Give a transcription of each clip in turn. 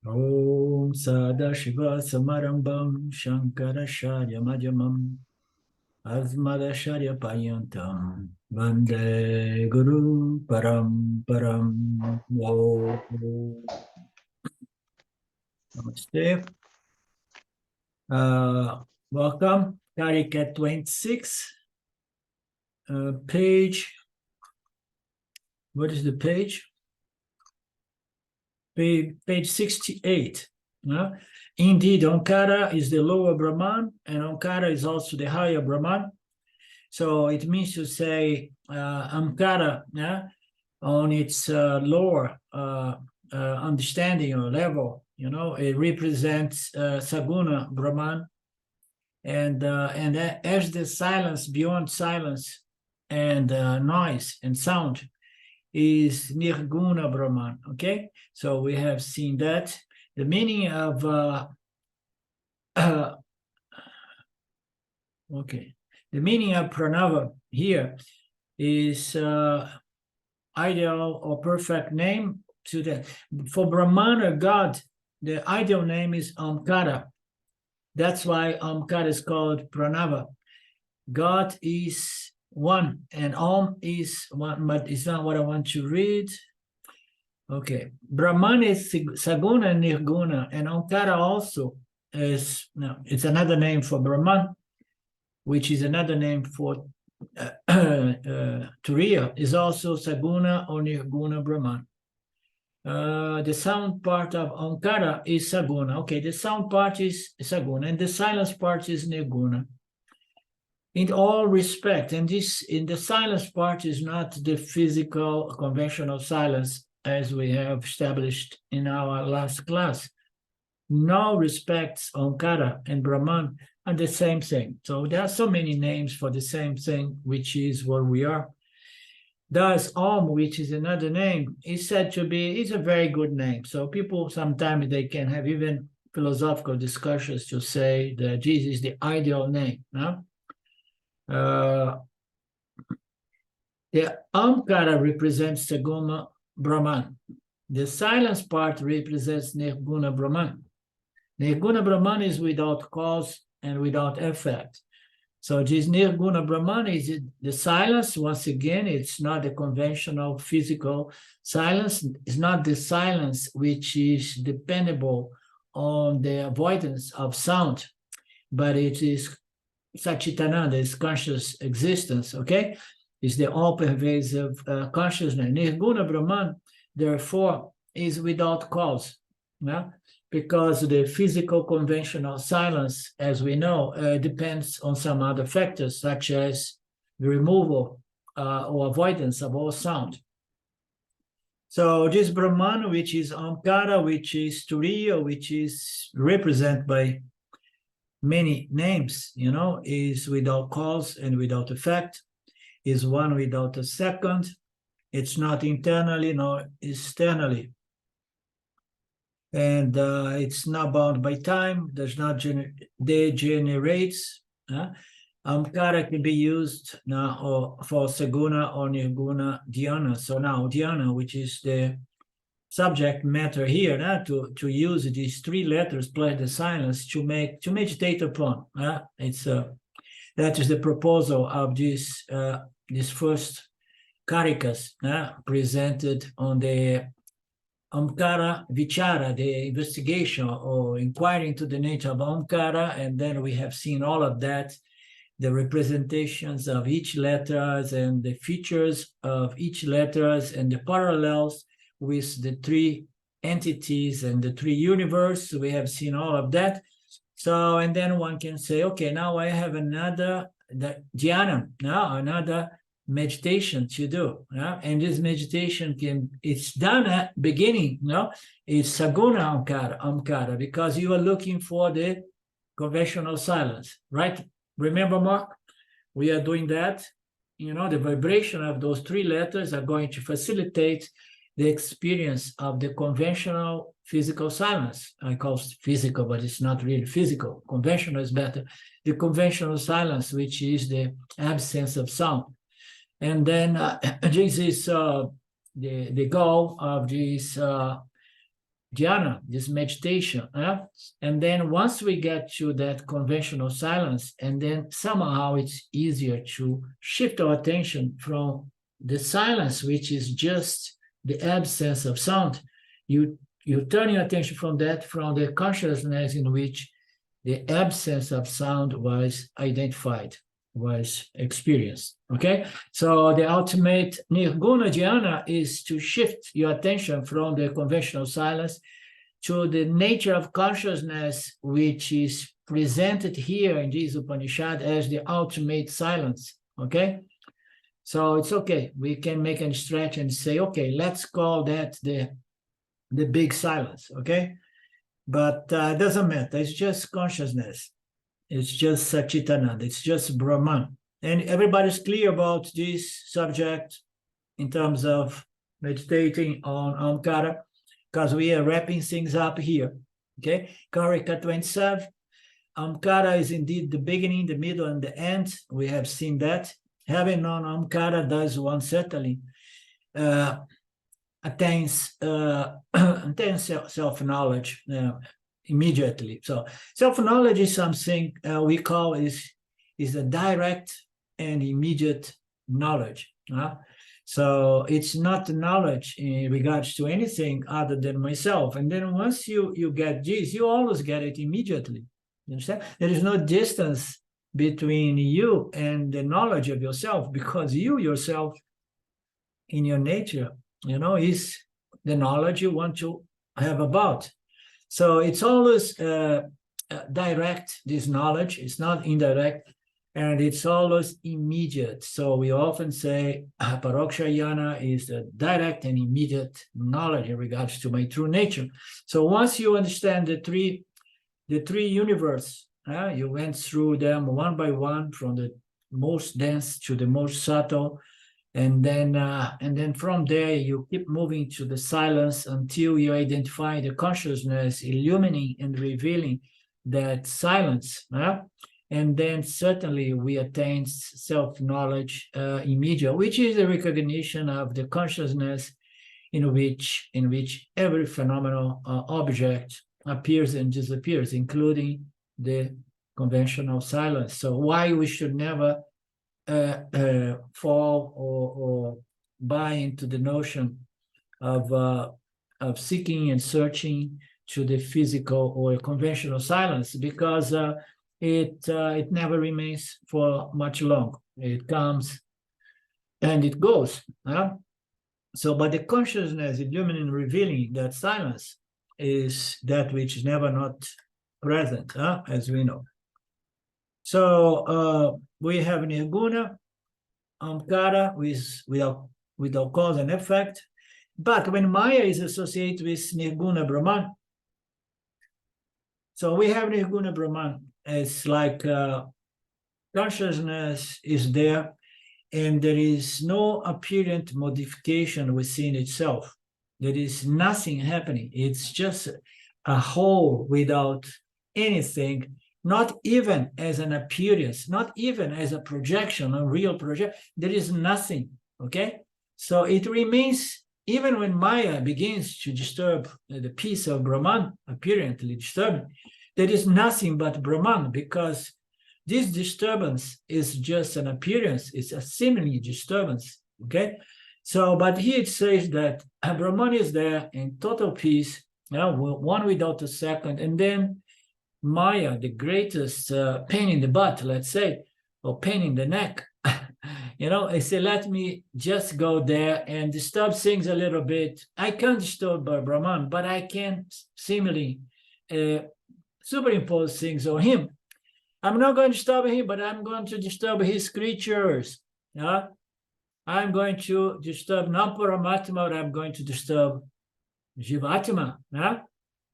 Om Sadashiva Samarambam Shankaracharya Madhyamam Asmadacharya Payantam Vande Guru Param. Namaste. Welcome, Karika 26, page. What is the page? Page 68. Indeed, Omkara is the lower Brahman, and Omkara is also the higher Brahman. So it means to say Omkara on its lower understanding or level, it represents Saguna Brahman, and as the silence beyond silence and noise and sound is Nirguna Brahman. Okay, so we have seen that. The meaning of the meaning of pranava here is ideal or perfect name to the. For Brahman or God, the ideal name is Omkara. That's why Omkara is called pranava. God is one, and Om is one, but it's not what I want to read. Okay, Brahman is Saguna and Nirguna, and Omkara also is, it's another name for Brahman, which is another name for Turiya, is also Saguna or Nirguna Brahman. The sound part of Omkara is Saguna. Okay, the sound part is Saguna, and the silence part is Nirguna. In all respect, and this in the silence part is not the physical conventional silence as we have established in our last class. No respects, Omkara and Brahman are the same thing. So there are so many names for the same thing, which is what we are. Thus, Om, which is another name, is said to be, is a very good name. So people sometimes they can have even philosophical discussions to say that this is the ideal name. No? The Omkara represents Saguna Brahman. The silence part represents Nirguna Brahman. Nirguna Brahman is without cause and without effect. So this Nirguna Brahman is the silence. Once again, it's not the conventional physical silence. It's not the silence which is dependable on the avoidance of sound, but it is Satchitananda, is conscious existence, okay? It's the all-pervasive consciousness. Nirguna Brahman, therefore, is without cause, because the physical conventional silence, as we know, depends on some other factors, such as the removal or avoidance of all sound. So this Brahman, which is Omkara, which is Turiya, which is represented by many names, is without cause and without effect, is one without a second. It's not internally nor externally. And it's not bound by time, does not degenerates. Omkara can be used now for Saguna or Nirguna Dhyana. So now Dhyana, which is the subject matter here, to use these three letters plus the silence to meditate upon. That is the proposal of this first karikas presented on the Omkara Vichara, the investigation or inquiry into the nature of Omkara, and then we have seen all of that, the representations of each letters and the features of each letters and the parallels with the three entities and the three universe. We have seen all of that. So, and then one can say, okay, now I have another dhyana, now another meditation to do. And this meditation it's done at beginning, it's Saguna Omkara, because you are looking for the conventional silence, right? Remember, Mark, we are doing that. The vibration of those three letters are going to facilitate the experience of the conventional physical silence. I call it physical, but it's not really physical. Conventional is better. The conventional silence, which is the absence of sound. And then this is the goal of this dhyana, this meditation. And then once we get to that conventional silence, and then somehow it's easier to shift our attention from the silence, which is just the absence of sound. You turn your attention from the consciousness in which the absence of sound was identified, was experienced. Okay, so the ultimate nirguna dhyana is to shift your attention from the conventional silence to the nature of consciousness, which is presented here in this Upanishad as the ultimate silence. Okay, so it's okay. We can make a stretch and say, okay, let's call that the big silence. Okay, but it doesn't matter. It's just consciousness. It's just Satchitananda. It's just Brahman. And everybody's clear about this subject in terms of meditating on Agamaprakara, because we are wrapping things up here. Okay, Karika 27. Agamaprakara is indeed the beginning, the middle, and the end. We have seen that. Having known Agamaprakara does one certainly attains self-knowledge immediately. So self-knowledge is something we call is a direct and immediate knowledge. So it's not knowledge in regards to anything other than myself. And then once you get this, you always get it immediately. You understand? There is no distance between you and the knowledge of yourself, because you yourself in your nature, is the knowledge you want to have about. So it's always direct, this knowledge. It's not indirect, and it's always immediate. So we often say paroksha jnana is the direct and immediate knowledge in regards to my true nature. So once you understand the three universes, you went through them one by one, from the most dense to the most subtle, and then from there you keep moving to the silence until you identify the consciousness illumining and revealing that silence. And then certainly we attain self-knowledge immediate, which is the recognition of the consciousness in which every phenomenal object appears and disappears, including the conventional silence. So why we should never fall or buy into the notion of seeking and searching to the physical or conventional silence, because it never remains for much long. It comes and it goes. So, but the consciousness illuminating, revealing that silence is that which is never not present, as we know. So we have nirguna, Agamaprakara without cause and effect. But when Maya is associated with nirguna Brahman, so we have nirguna Brahman. It's like consciousness is there, and there is no apparent modification within itself. There is nothing happening. It's just a whole without anything, not even as an appearance, not even as a projection, a real projection. There is nothing, okay? So it remains, even when Maya begins to disturb the peace of Brahman, apparently disturbing, there is nothing but Brahman, because this disturbance is just an appearance. It's a seemingly disturbance, okay? So, but here it says that Brahman is there in total peace, one without a second, and then Maya, the greatest pain in the butt, let's say, or pain in the neck, I say, let me just go there and disturb things a little bit. I can't disturb Brahman, but I can seemingly superimpose things on him. I'm not going to disturb him, but I'm going to disturb his creatures. I'm going to disturb not Paramatma, but I'm going to disturb Jivatma.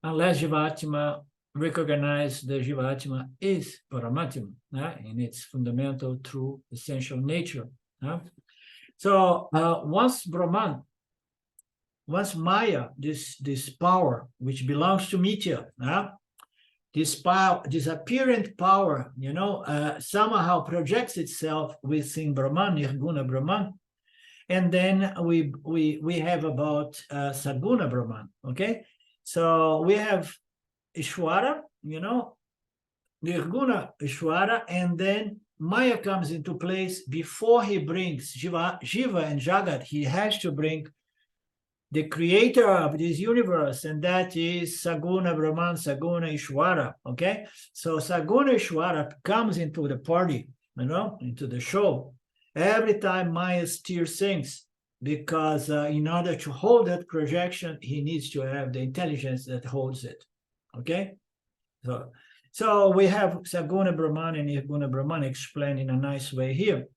Unless Jivatma recognize the Jivatma is Paramatma in its fundamental, true, essential nature. So once Brahman, once Maya, this power which belongs to mithya, this power, this apparent power, somehow projects itself within Brahman, nirguna Brahman, and then we have about Saguna Brahman, okay? So we have Ishwara, Nirguna Ishwara, and then Maya comes into place before he brings Jiva and Jagat. He has to bring the creator of this universe, and that is Saguna Brahman, Saguna Ishwara, okay? So Saguna Ishwara comes into the party, into the show, every time Maya steers things, because in order to hold that projection, he needs to have the intelligence that holds it, okay? So we have Saguna Brahman and Nirguna Brahman explained in a nice way here.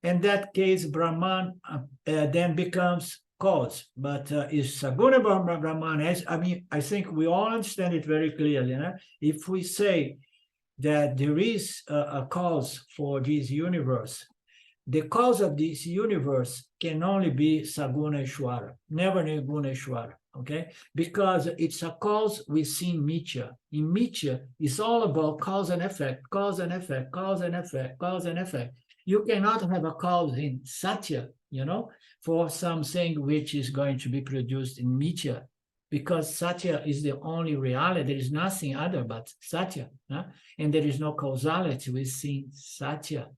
In that case, Brahman then becomes cause, but is Saguna Brahman, I think we all understand it very clearly. If we say that there is a cause for this universe, the cause of this universe can only be Saguna Ishwara, never Nirguna Ishwara, okay? Because it's a cause within mithya. In mithya, it's all about cause and effect, cause and effect, cause and effect, cause and effect. You cannot have a cause in satya, for something which is going to be produced in mithya, because satya is the only reality. There is nothing other but satya, and there is no causality within satya.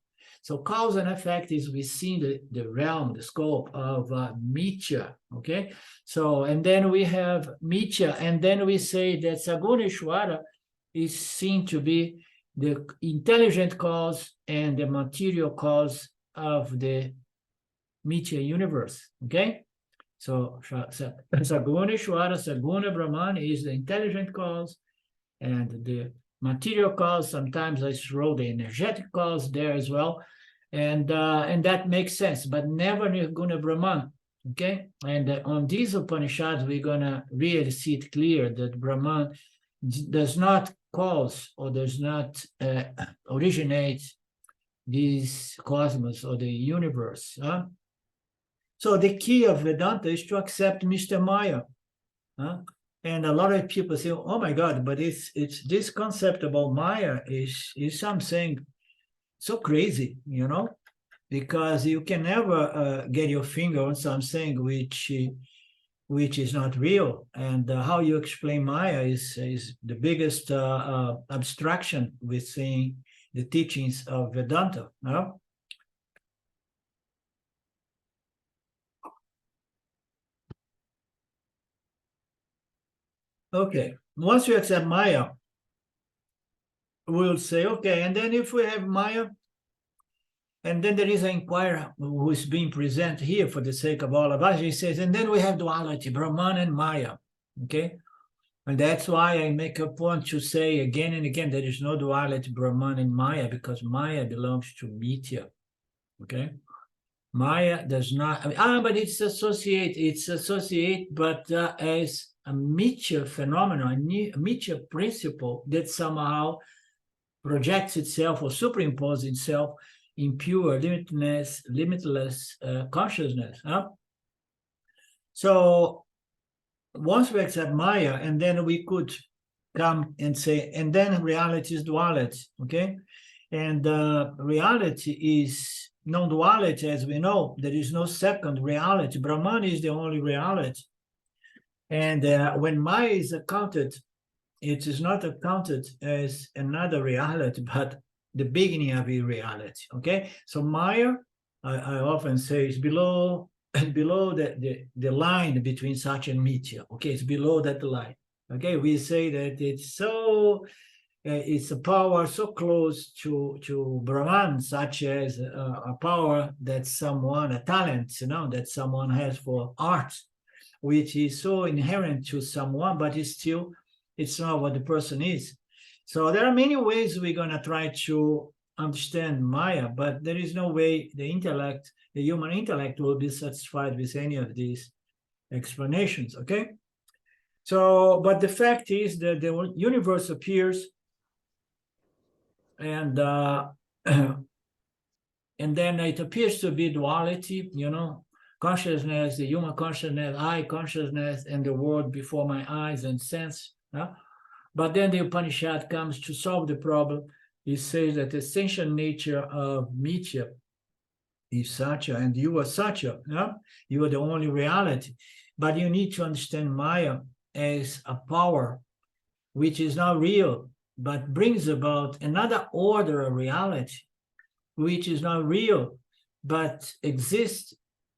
So cause and effect is within the realm, the scope of mithya, okay? So, and then we have mithya, and then we say that Saguna Ishwara is seen to be the intelligent cause and the material cause of the mithya universe, okay? So Saguna Ishwara, Saguna Brahman is the intelligent cause, and the material cause, sometimes I throw the energetic cause there as well, and that makes sense, but never Nirguna Brahman, okay? And on these Upanishads, we're gonna really see it clear that Brahman does not cause or does not originate this cosmos or the universe. So the key of Vedanta is to accept Mr. Maya. And a lot of people say, oh my God, but it's this concept about Maya is something so crazy, because you can never get your finger on something which is not real. And how you explain Maya is the biggest abstraction within the teachings of Vedanta. Okay, once you accept Maya, we'll say, okay, and then if we have Maya, and then there is an inquirer who is being presented here for the sake of all of us, he says, and then we have duality, Brahman and Maya, okay? And that's why I make a point to say again and again, there is no duality, Brahman and Maya, because Maya belongs to mithya, okay? Maya does not, but it's associate, but as a mithya phenomenon, a mithya principle that somehow projects itself or superimposes itself in pure, limitless consciousness. So once we accept Maya, and then we could come and say, and then reality is duality, okay? And reality is non-duality, as we know. There is no second reality. Brahman is the only reality. And when Maya is accounted, it is not accounted as another reality, but the beginning of a reality, okay? So Maya, I often say, is below the line between satya and mithya, okay? It's below that line, okay? We say that it's so, it's a power so close to Brahman, such as a power that someone, a talent, that someone has for art, which is so inherent to someone, but it's not what the person is. So there are many ways we're going to try to understand Maya, but there is no way the human intellect will be satisfied with any of these explanations, okay? So, but the fact is that the universe appears, and and then it appears to be duality, consciousness, the human consciousness, I consciousness, and the world before my eyes and sense. But then the Upanishad comes to solve the problem. It says that the essential nature of mithya is satya, and you are satya. You are the only reality. But you need to understand Maya as a power which is not real, but brings about another order of reality, which is not real, but exists,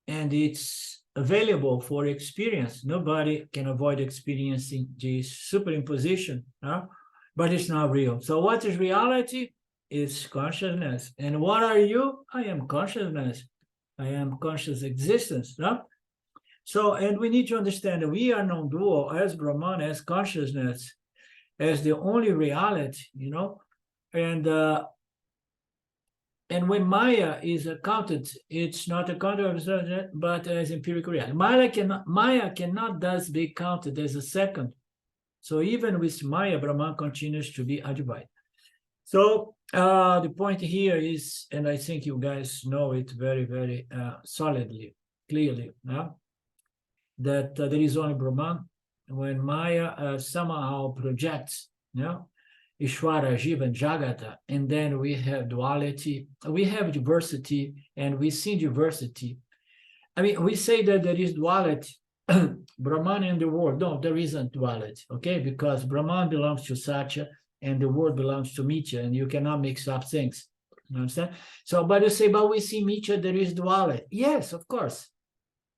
and it's available for experience. Nobody can avoid experiencing this superimposition, but it's not real. So what is reality? It's consciousness. And what are you? I am consciousness. I am conscious existence. So, and we need to understand that we are non-dual as Brahman, as consciousness, as the only reality, and when Maya is accounted, it's not accounted, but as empirical reality. Maya cannot thus be counted as a second. So even with Maya, Brahman continues to be advaitam. So the point here is, and I think you guys know it very, very solidly, clearly, that there is only Brahman. When Maya somehow projects, Ishvara, Jiva, and Jagata, and then we have duality, we have diversity, and we see diversity. I mean, we say that there is duality, Brahman and the world. No, there isn't duality, okay? Because Brahman belongs to satya, and the world belongs to mithya, and you cannot mix up things. You understand? So, but you say, but we see mithya, there is duality. Yes, of course,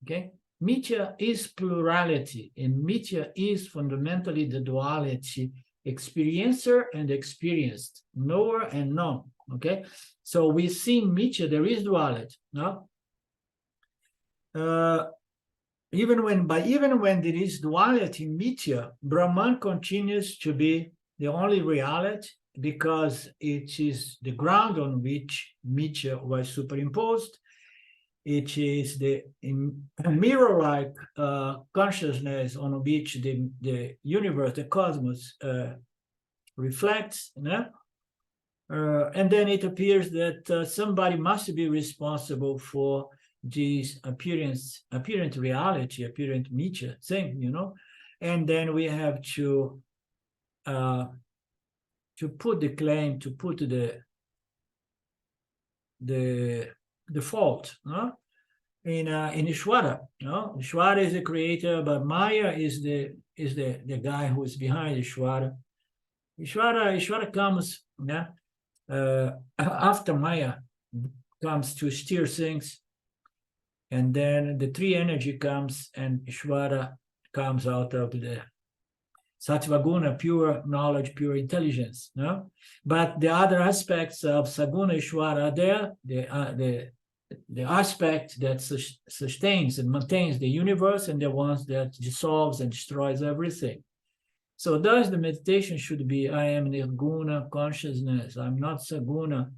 okay? Mithya is plurality, and mithya is fundamentally the duality, experiencer and experienced, knower and known, okay? So we see in mithya, there is duality, no? Even when there is duality in mithya, Brahman continues to be the only reality, because it is the ground on which mithya was superimposed. It is the mirror-like consciousness on which the universe, the cosmos, reflects. And then it appears that somebody must be responsible for this apparent reality, apparent mithya thing, And then we have to put the claim, to put the fault, in Ishvara. Ishvara is the creator, but Maya is the guy who is behind Ishvara. Ishvara comes after Maya comes to steer things, and then the three energy comes, and Ishvara comes out of the Sattvaguna, pure knowledge, pure intelligence. But the other aspects of Saguna Ishvara are there, the aspect that sustains and maintains the universe, and the ones that dissolves and destroys everything. So thus the meditation should be, I am Nirguna consciousness, I'm not Saguna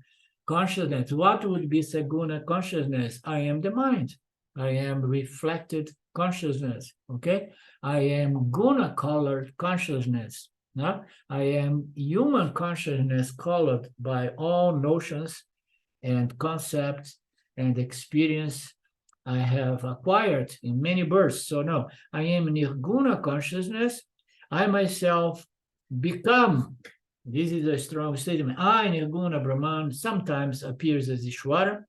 consciousness. What would be Saguna consciousness? I am the mind. I am reflected consciousness, okay? I am guna-colored consciousness. I am human consciousness colored by all notions and concepts and experience I have acquired in many births. So no, I am Nirguna consciousness. I myself become, this is a strong statement, I, Nirguna Brahman, sometimes appears as Ishvara,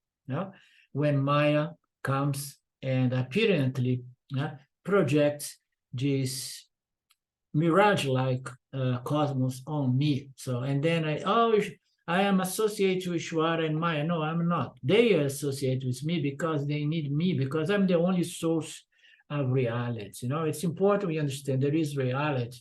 when Maya comes and apparently projects this mirage-like cosmos on me. So, and then I am associated with Ishvara and Maya. No, I'm not. They are associated with me because they need me, because I'm the only source of reality. It's important we understand there is reality,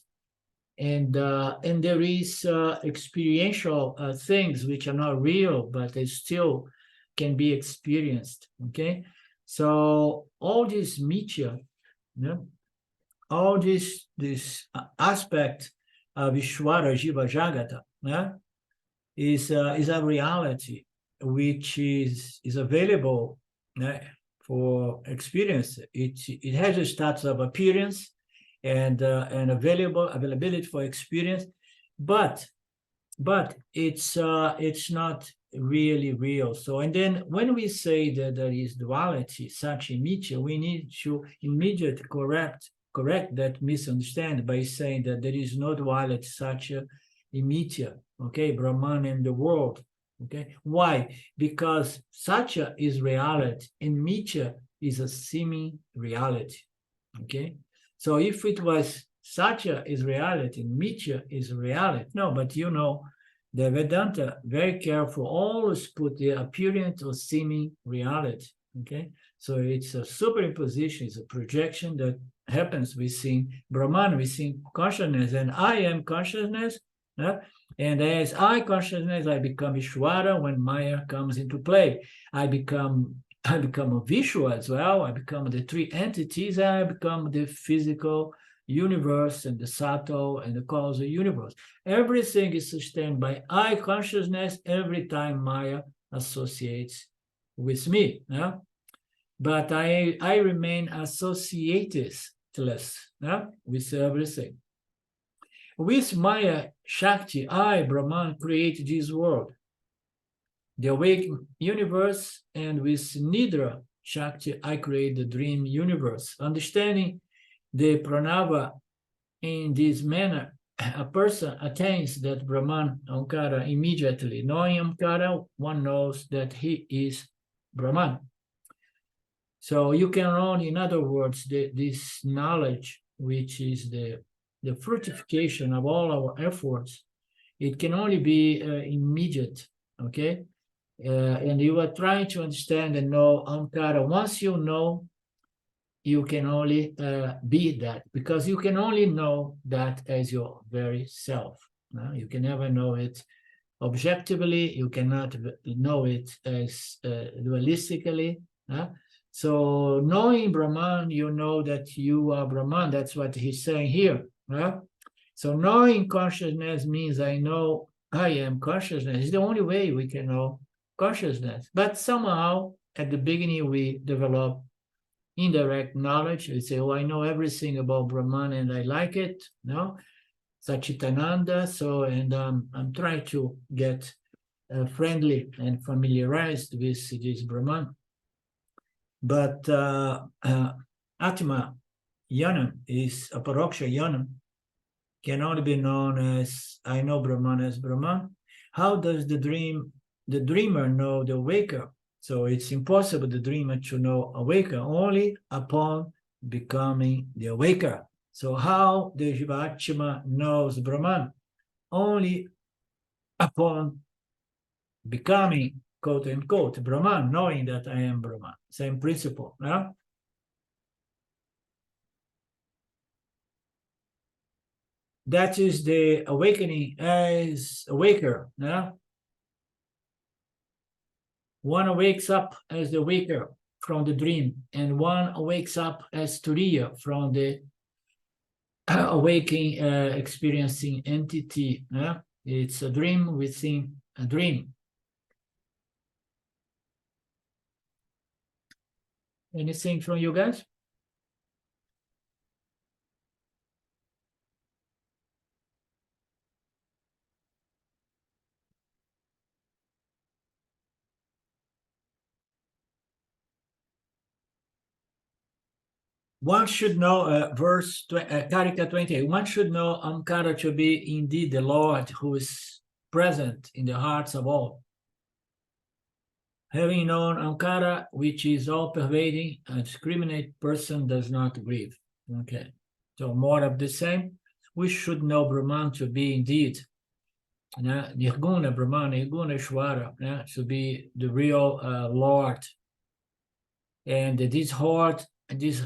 and there is experiential things which are not real, but they still can be experienced. Okay, so all this mithya, all this aspect of Ishvara, Jiva, Jagata, is a reality which is available for experience. It has a status of appearance and availability for experience, but it's not really real. So, and then when we say that there is duality, satya, mithya, we need to immediately correct that misunderstanding by saying that there is no duality, satya, mithya, okay, Brahman and the world. Okay, why? Because satya is reality and mithya is a seeming reality. Okay, so if it was satya is reality, mithya is reality. No, but you know, the Vedanta, very careful, always put the appearance or seeming reality, okay? So it's a superimposition, it's a projection that happens within Brahman, within consciousness, and I am consciousness, and as I consciousness, I become Ishvara when Maya comes into play. I become a Vishwa as well, I become the three entities, I become the physical universe and the subtle and the causal universe. Everything is sustained by I consciousness every time Maya associates with me. Yeah? But I remain associateless with everything. With Maya Shakti, I, Brahman, create this world, the awake universe, and with Nidra Shakti, I create the dream universe. Understanding the pranava in this manner, a person attains that Brahman Omkara immediately. Knowing Omkara, one knows that he is Brahman. So you can learn, in other words, this knowledge, which is the fructification of all our efforts, it can only be immediate, okay? And you are trying to understand and know Omkara. Once you know, you can only be that, because you can only know that as your very self. You can never know it objectively, you cannot know it as dualistically. So knowing Brahman, you know that you are Brahman. That's what he's saying here. So knowing consciousness means I know I am consciousness. It's the only way we can know consciousness. But somehow, at the beginning, we develop indirect knowledge. We say, oh, I know everything about Brahman and I like it. No, Sachitananda. So, and I'm trying to get friendly and familiarized with this Brahman. But atma yanam is a paroksha yanam, can only be known as I know Brahman as Brahman. How does the dreamer know the waker? So it's impossible the dreamer to know a waker only upon becoming the waker. So how the Jivatma knows Brahman? Only upon becoming, quote unquote, Brahman, knowing that I am Brahman. Same principle. Yeah? That is the awakening as a waker. Yeah? One wakes up as the waker from the dream, and one wakes up as Turiya from the awakening, experiencing entity. Yeah? It's a dream within a dream. Anything from you guys? One should know, verse Karika 28, one should know Omkara to be indeed the Lord who is present in the hearts of all. Having known Omkara, which is all-pervading, a discriminate person does not grieve. Okay, so more of the same. We should know Brahman to be indeed Nirguna Brahman, Nirguna Ishvara, to be the real Lord. And this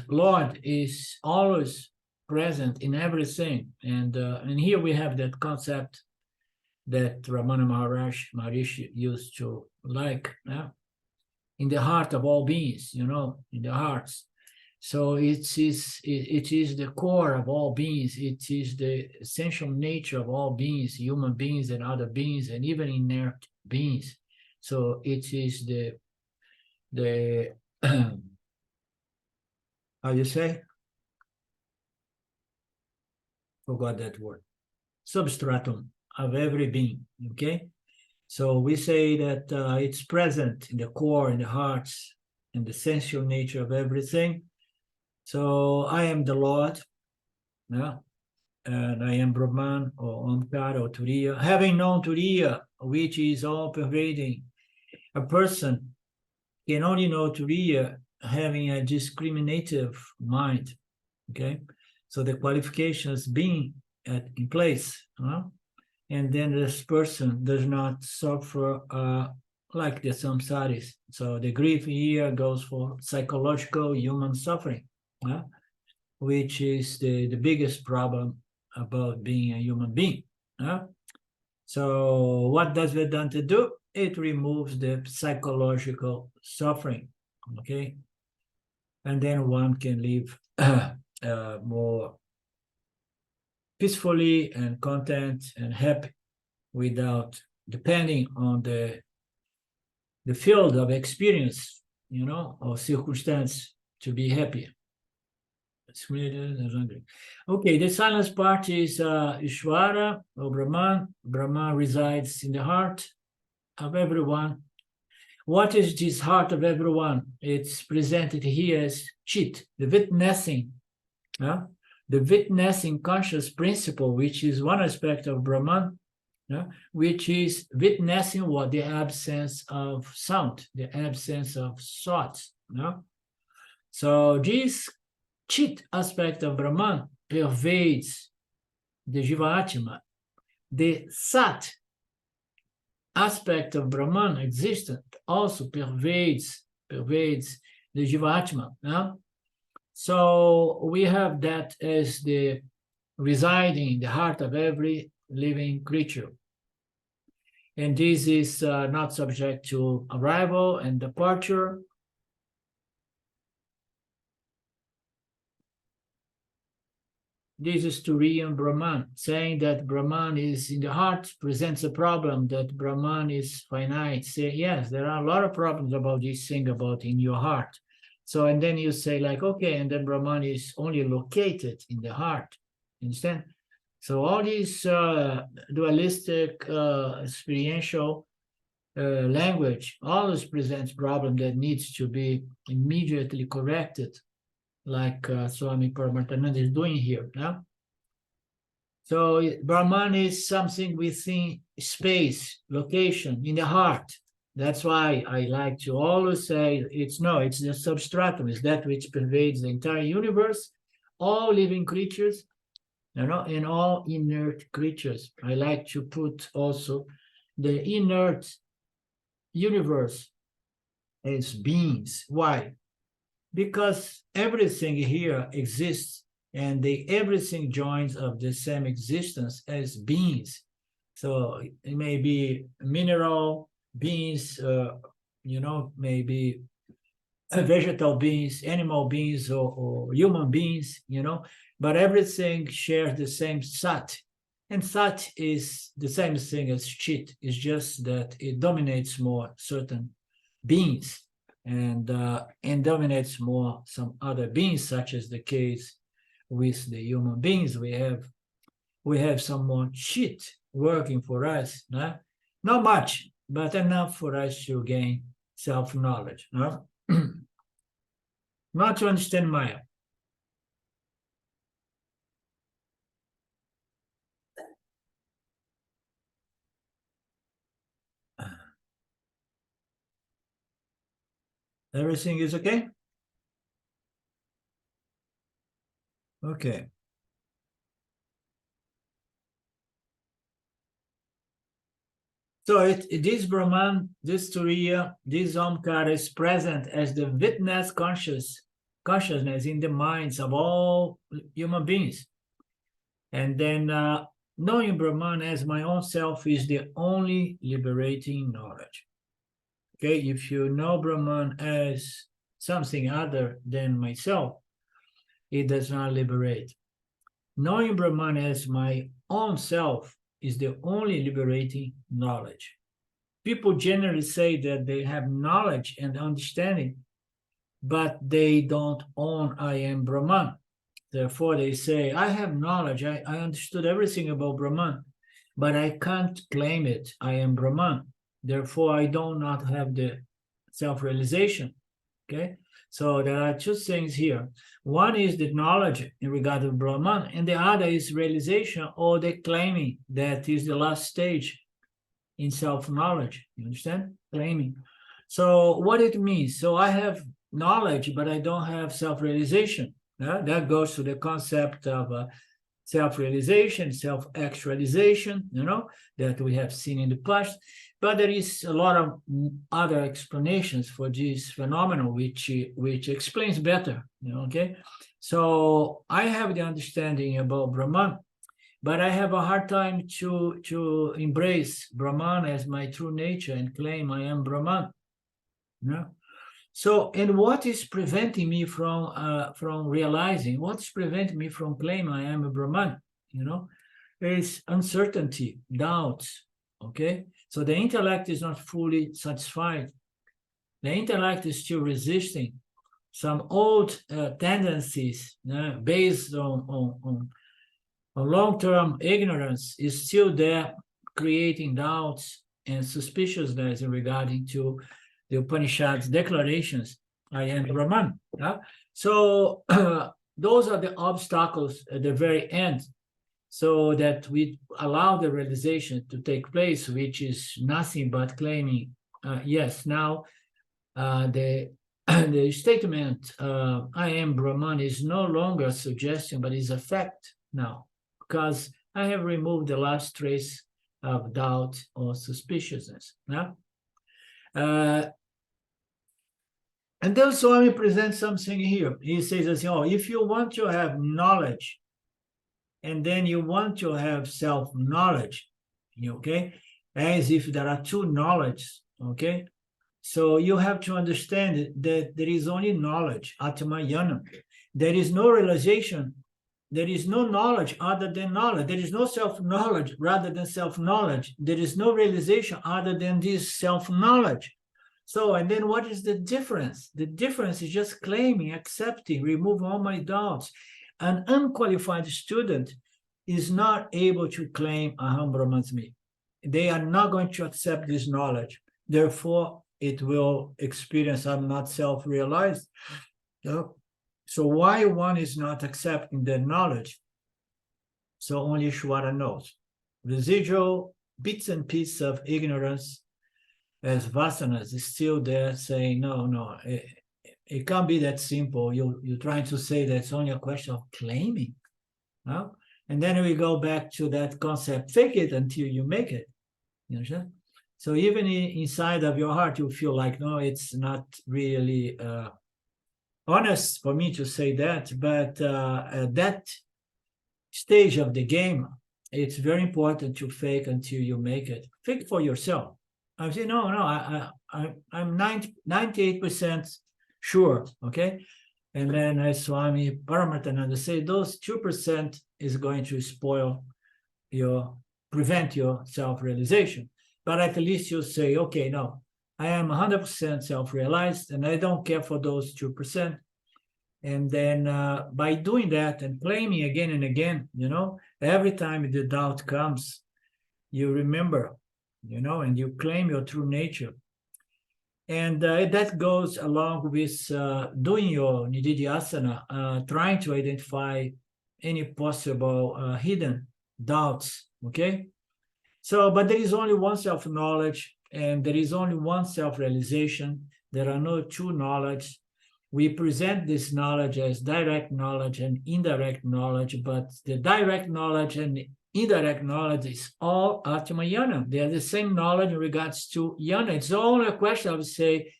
Lord is always present in everything. And here we have that concept that Ramana Maharishi used to like, in the heart of all beings, in the hearts. So it is the core of all beings. It is the essential nature of all beings, human beings and other beings, and even inert beings. So it is the how you say? Forgot that word. Substratum of every being, okay? So we say that it's present in the core, in the hearts, in the sensual nature of everything. So I am the Lord, and I am Brahman or Omkara or Turiya. Having known Turiya, which is all-pervading, a person can only know Turiya having a discriminative mind, okay? So the qualifications being in place, and then this person does not suffer like the samsaris. So the grief here goes for psychological human suffering, which is the biggest problem about being a human being. So what does Vedanta do? It removes the psychological suffering, okay? And then one can live more peacefully and content and happy without depending on the field of experience, or circumstance to be happy. Okay, the silence part is Ishvara or Brahman. Brahman resides in the heart of everyone. What is this heart of everyone? It's presented here as Chit, the witnessing, the witnessing conscious principle, which is one aspect of Brahman, which is witnessing what? The absence of sound, the absence of thoughts. So this Chit aspect of Brahman pervades the Jiva Atma. The Sat aspect of Brahman existent also pervades the Jiva Atma. So we have that as the residing in the heart of every living creature. And this is not subject to arrival and departure. This is Turiya Brahman, saying that Brahman is in the heart, presents a problem, that Brahman is finite. Say, yes, there are a lot of problems about this thing about in your heart. So, and then you say like, okay, and then Brahman is only located in the heart, understand? So all these dualistic experiential language always presents problem that needs to be immediately corrected, like Swami Paramarthananda is doing here. So Brahman is something within space, location, in the heart. That's why I like to always say it's the substratum, it's that which pervades the entire universe, all living creatures, and all inert creatures. I like to put also the inert universe as beings. Why? Because everything here exists and everything joins of the same existence as beings. So it may be mineral beings, maybe vegetal beings, animal beings, or human beings, but everything shares the same Sat. And Sat is the same thing as Chit. It's just that it dominates more certain beings and dominates more some other beings, such as the case with the human beings. We have some more Chit working for us, not much, but enough for us to gain self-knowledge, not to understand Maya. Everything is okay? Okay. So this Brahman, this Turiya, this Omkara is present as the witness consciousness in the minds of all human beings. And then knowing Brahman as my own self is the only liberating knowledge. Okay, if you know Brahman as something other than myself, it does not liberate. Knowing Brahman as my own self is the only liberating knowledge. People generally say that they have knowledge and understanding, but they don't own I am Brahman. Therefore, they say, I have knowledge, I understood everything about Brahman, but I can't claim it, I am Brahman. Therefore, I do not have the self-realization, okay? So there are two things here. One is the knowledge in regard to Brahman, and the other is realization or the claiming that is the last stage in self-knowledge, you understand? Claiming. So what it means, so I have knowledge, but I don't have self-realization. That goes to the concept of self-realization, self-actualization, that we have seen in the past. But there is a lot of other explanations for this phenomenon, which explains better, okay? So I have the understanding about Brahman, but I have a hard time to embrace Brahman as my true nature and claim I am Brahman. So, and what is preventing me from realizing? What's preventing me from claiming I am a Brahman? Is uncertainty, doubts. Okay, so the intellect is not fully satisfied. The intellect is still resisting some old tendencies based on long-term ignorance is still there, creating doubts and suspiciousness regarding to the Upanishad's declarations, I am Brahman. So those are the obstacles at the very end, so that we allow the realization to take place, which is nothing but claiming, yes, now the statement, I am Brahman, is no longer a suggestion, but is a fact now, because I have removed the last trace of doubt or suspiciousness. And then Swami presents something here. He says, if you want to have knowledge, and then you want to have self-knowledge, okay, as if there are two knowledges, okay? So you have to understand that there is only knowledge, atma yana. There is no realization. There is no knowledge other than knowledge. There is no self-knowledge rather than self-knowledge. There is no realization other than this self-knowledge. So, and then what is the difference? The difference is just claiming, accepting, remove all my doubts. An unqualified student is not able to claim Aham Brahmasmi. They are not going to accept this knowledge. Therefore, it will experience I'm not self-realized. So why one is not accepting the knowledge? So only Ishvara knows. Residual bits and pieces of ignorance as vasanas is still there saying, no, it can't be that simple. You're trying to say that it's only a question of claiming. No? And then we go back to that concept, fake it until you make it. You understand? So even inside of your heart, you feel like, no, it's not really honest for me to say that, but at that stage of the game, it's very important to fake until you make it. Fake for yourself. I say, I'm 98% sure, okay? And then as Swami Paramahansa say, those 2% is going to prevent your self-realization. But at least you say, okay, no, I am 100% self-realized and I don't care for those 2%. And then by doing that and claiming again and again, every time the doubt comes, you remember, and you claim your true nature. And that goes along with doing your nididhyasana, trying to identify any possible hidden doubts, okay? So, but there is only one self-knowledge and there is only one self-realization. There are no two knowledge. We present this knowledge as direct knowledge and indirect knowledge, but the direct knowledge and indirect knowledge is all atma yana. They are the same knowledge in regards to yana. It's only a question of say,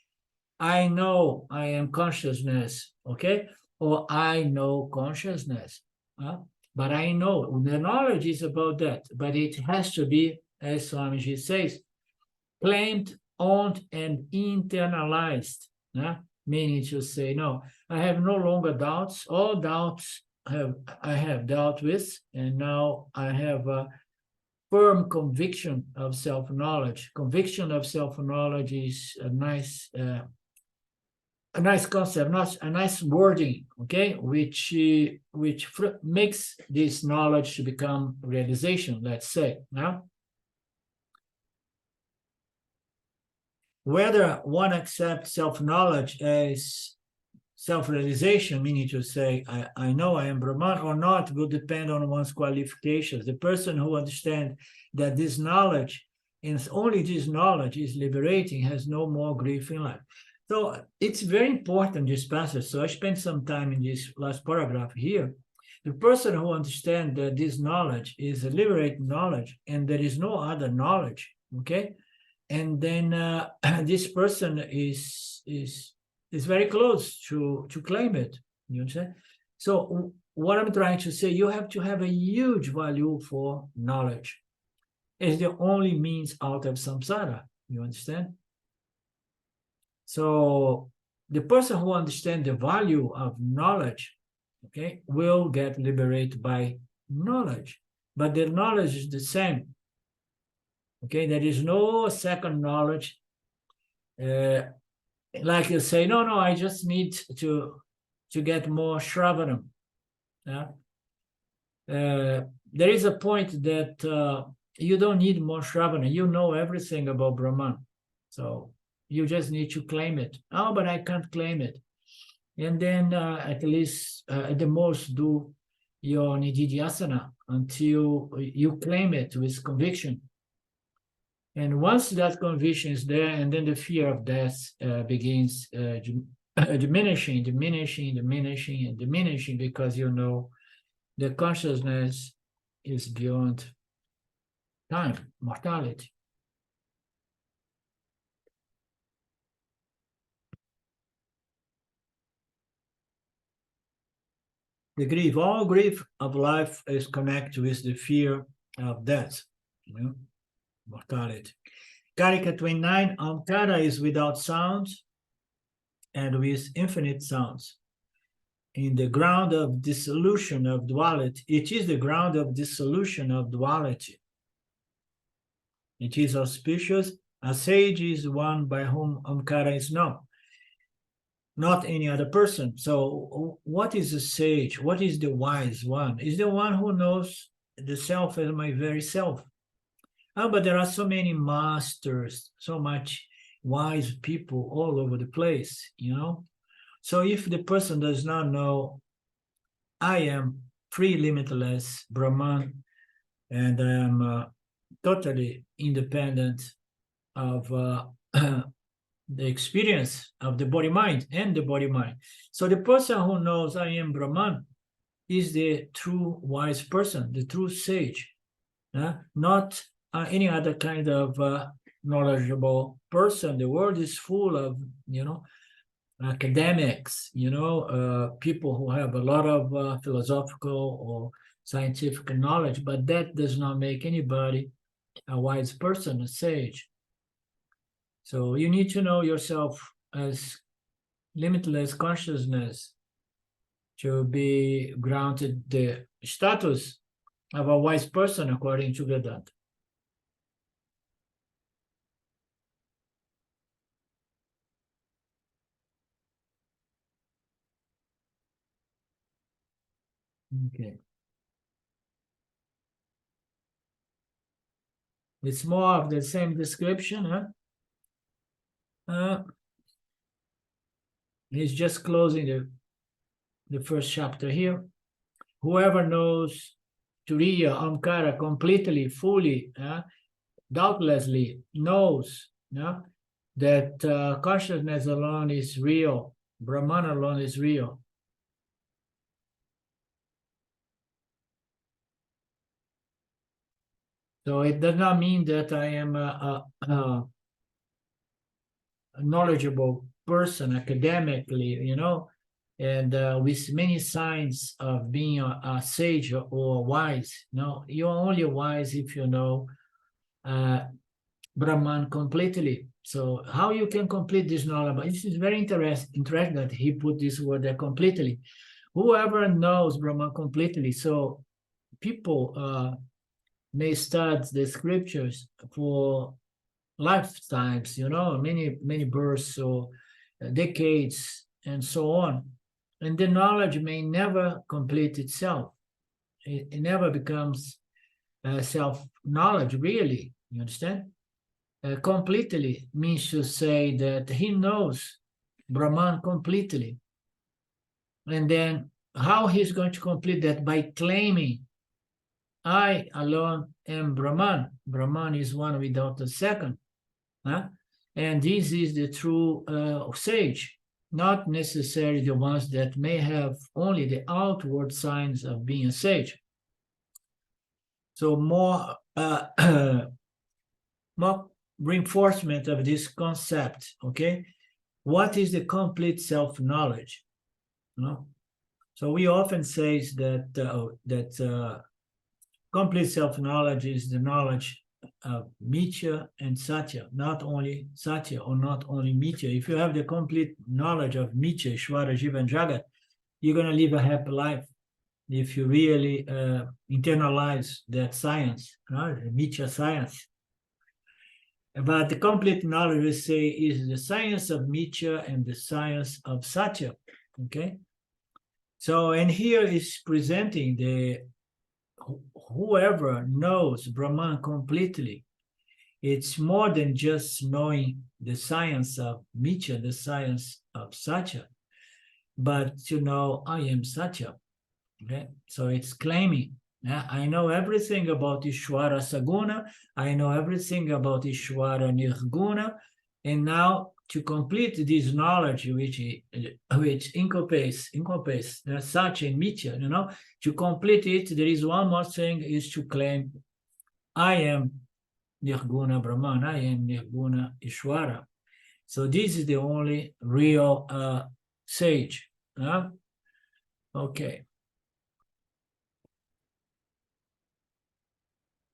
I know I am consciousness, okay? Or I know consciousness. But I know the knowledge is about that, but it has to be, as Swamiji says, claimed, owned, and internalized. Meaning to say, no, I have no longer doubts. All doubts I have dealt with, and now I have a firm conviction of self-knowledge. Conviction of self-knowledge is a nice concept, a nice wording, okay, which makes this knowledge to become realization, let's say. Whether one accepts self-knowledge as self-realization, meaning to say, I know I am Brahman or not, will depend on one's qualifications. The person who understands that this knowledge, and only this knowledge is liberating, has no more grief in life. So it's very important, this passage. So I spent some time in this last paragraph here. The person who understands that this knowledge is a liberated knowledge and there is no other knowledge, okay? And then this person is very close to claim it, you understand? So what I'm trying to say, you have to have a huge value for knowledge. It's the only means out of samsara, you understand? So the person who understands the value of knowledge, okay, will get liberated by knowledge. But the knowledge is the same. Okay, there is no second knowledge. Like you say, no, I just need to get more shravanam. Yeah? There is a point that you don't need more shravana. You know everything about Brahman. So you just need to claim it. Oh, but I can't claim it. And then at least at the most do your nididhyasana until you claim it with conviction. And once that conviction is there, and then the fear of death begins diminishing, because you know the consciousness is beyond time, mortality. The all grief of life is connected with the fear of death, you know, mortality. Karika 29, Agamaprakara is without sound and with infinite sounds. In the ground of dissolution of duality, it is the ground of dissolution of duality. It is auspicious. A sage is one by whom Agamaprakara is known, not any other person. So what is a sage? What is the wise one? Is the one who knows the self as my very self. Oh, but there are so many masters, so much wise people all over the place, you know? So if the person does not know, I am free, limitless Brahman, and I am totally independent of the experience of the body-mind and the body-mind. So the person who knows I am Brahman is the true wise person, the true sage, not any other kind of knowledgeable person. The world is full of, you know, academics, you know, people who have a lot of philosophical or scientific knowledge, but that does not make anybody a wise person, a sage. So you need to know yourself as limitless consciousness to be granted the status of a wise person according to Vedanta. Okay. It's more of the same description, huh? He's just closing the first chapter here. Whoever knows Turiya, Agamaprakara completely, fully, doubtlessly knows that consciousness alone is real, Brahman alone is real. So it does not mean that I am a knowledgeable person academically, you know, and with many signs of being a sage or wise. No, you're only wise if you know Brahman completely. So how you can complete this knowledge? But this is very interesting that he put this word there, completely. Whoever knows Brahman completely. So people may study the scriptures for lifetimes, you know, many births or decades and so on. And the knowledge may never complete itself. It never becomes self-knowledge, really, you understand? Completely means to say that he knows Brahman completely. And then how he's going to complete that? By claiming, I alone am Brahman. Brahman is one without a second. And this is the true sage, not necessarily the ones that may have only the outward signs of being a sage. So more more reinforcement of this concept, okay? What is the complete self-knowledge? No? So we often say that complete self-knowledge is the knowledge of mithya and satya, not only satya or not only mithya. If you have the complete knowledge of mithya, Ishvara, Jiva, and Jagat, you're going to live a happy life. If you really internalize that science, right? Mithya science. But the complete knowledge, we say, is the science of mithya and the science of satya, okay? So, and here is presenting whoever knows Brahman completely. It's more than just knowing the science of mithya, the science of satya, but to know I am satya, okay? So it's claiming, I know everything about Ishvara Saguna, I know everything about Ishvara Nirguna, and now to complete this knowledge, which encompass satya and mithya, you know, to complete it, there is one more thing, is to claim, I am Nirguna Brahman, I am Nirguna Ishvara. So this is the only real sage. Okay.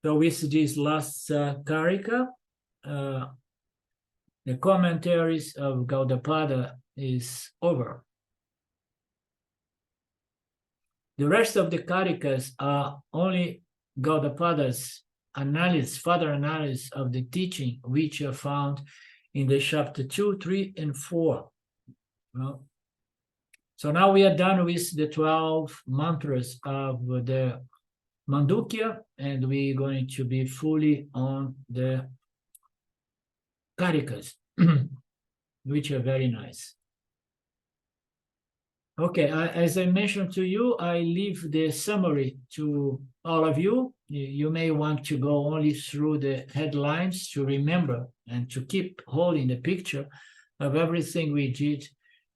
So with this last Karika, the commentaries of Gau.apada is over. The rest of the karikas are only Gau.apada's analysis, further analysis of the teaching, which are found in the chapter 2, 3, and 4. Well, so now we are done with the 12 mantras of the Mandukya, and we're going to be fully on the karikas, which are very nice. Okay, as I mentioned to you, I leave the summary to all of you. You may want to go only through the headlines to remember and to keep holding the picture of everything we did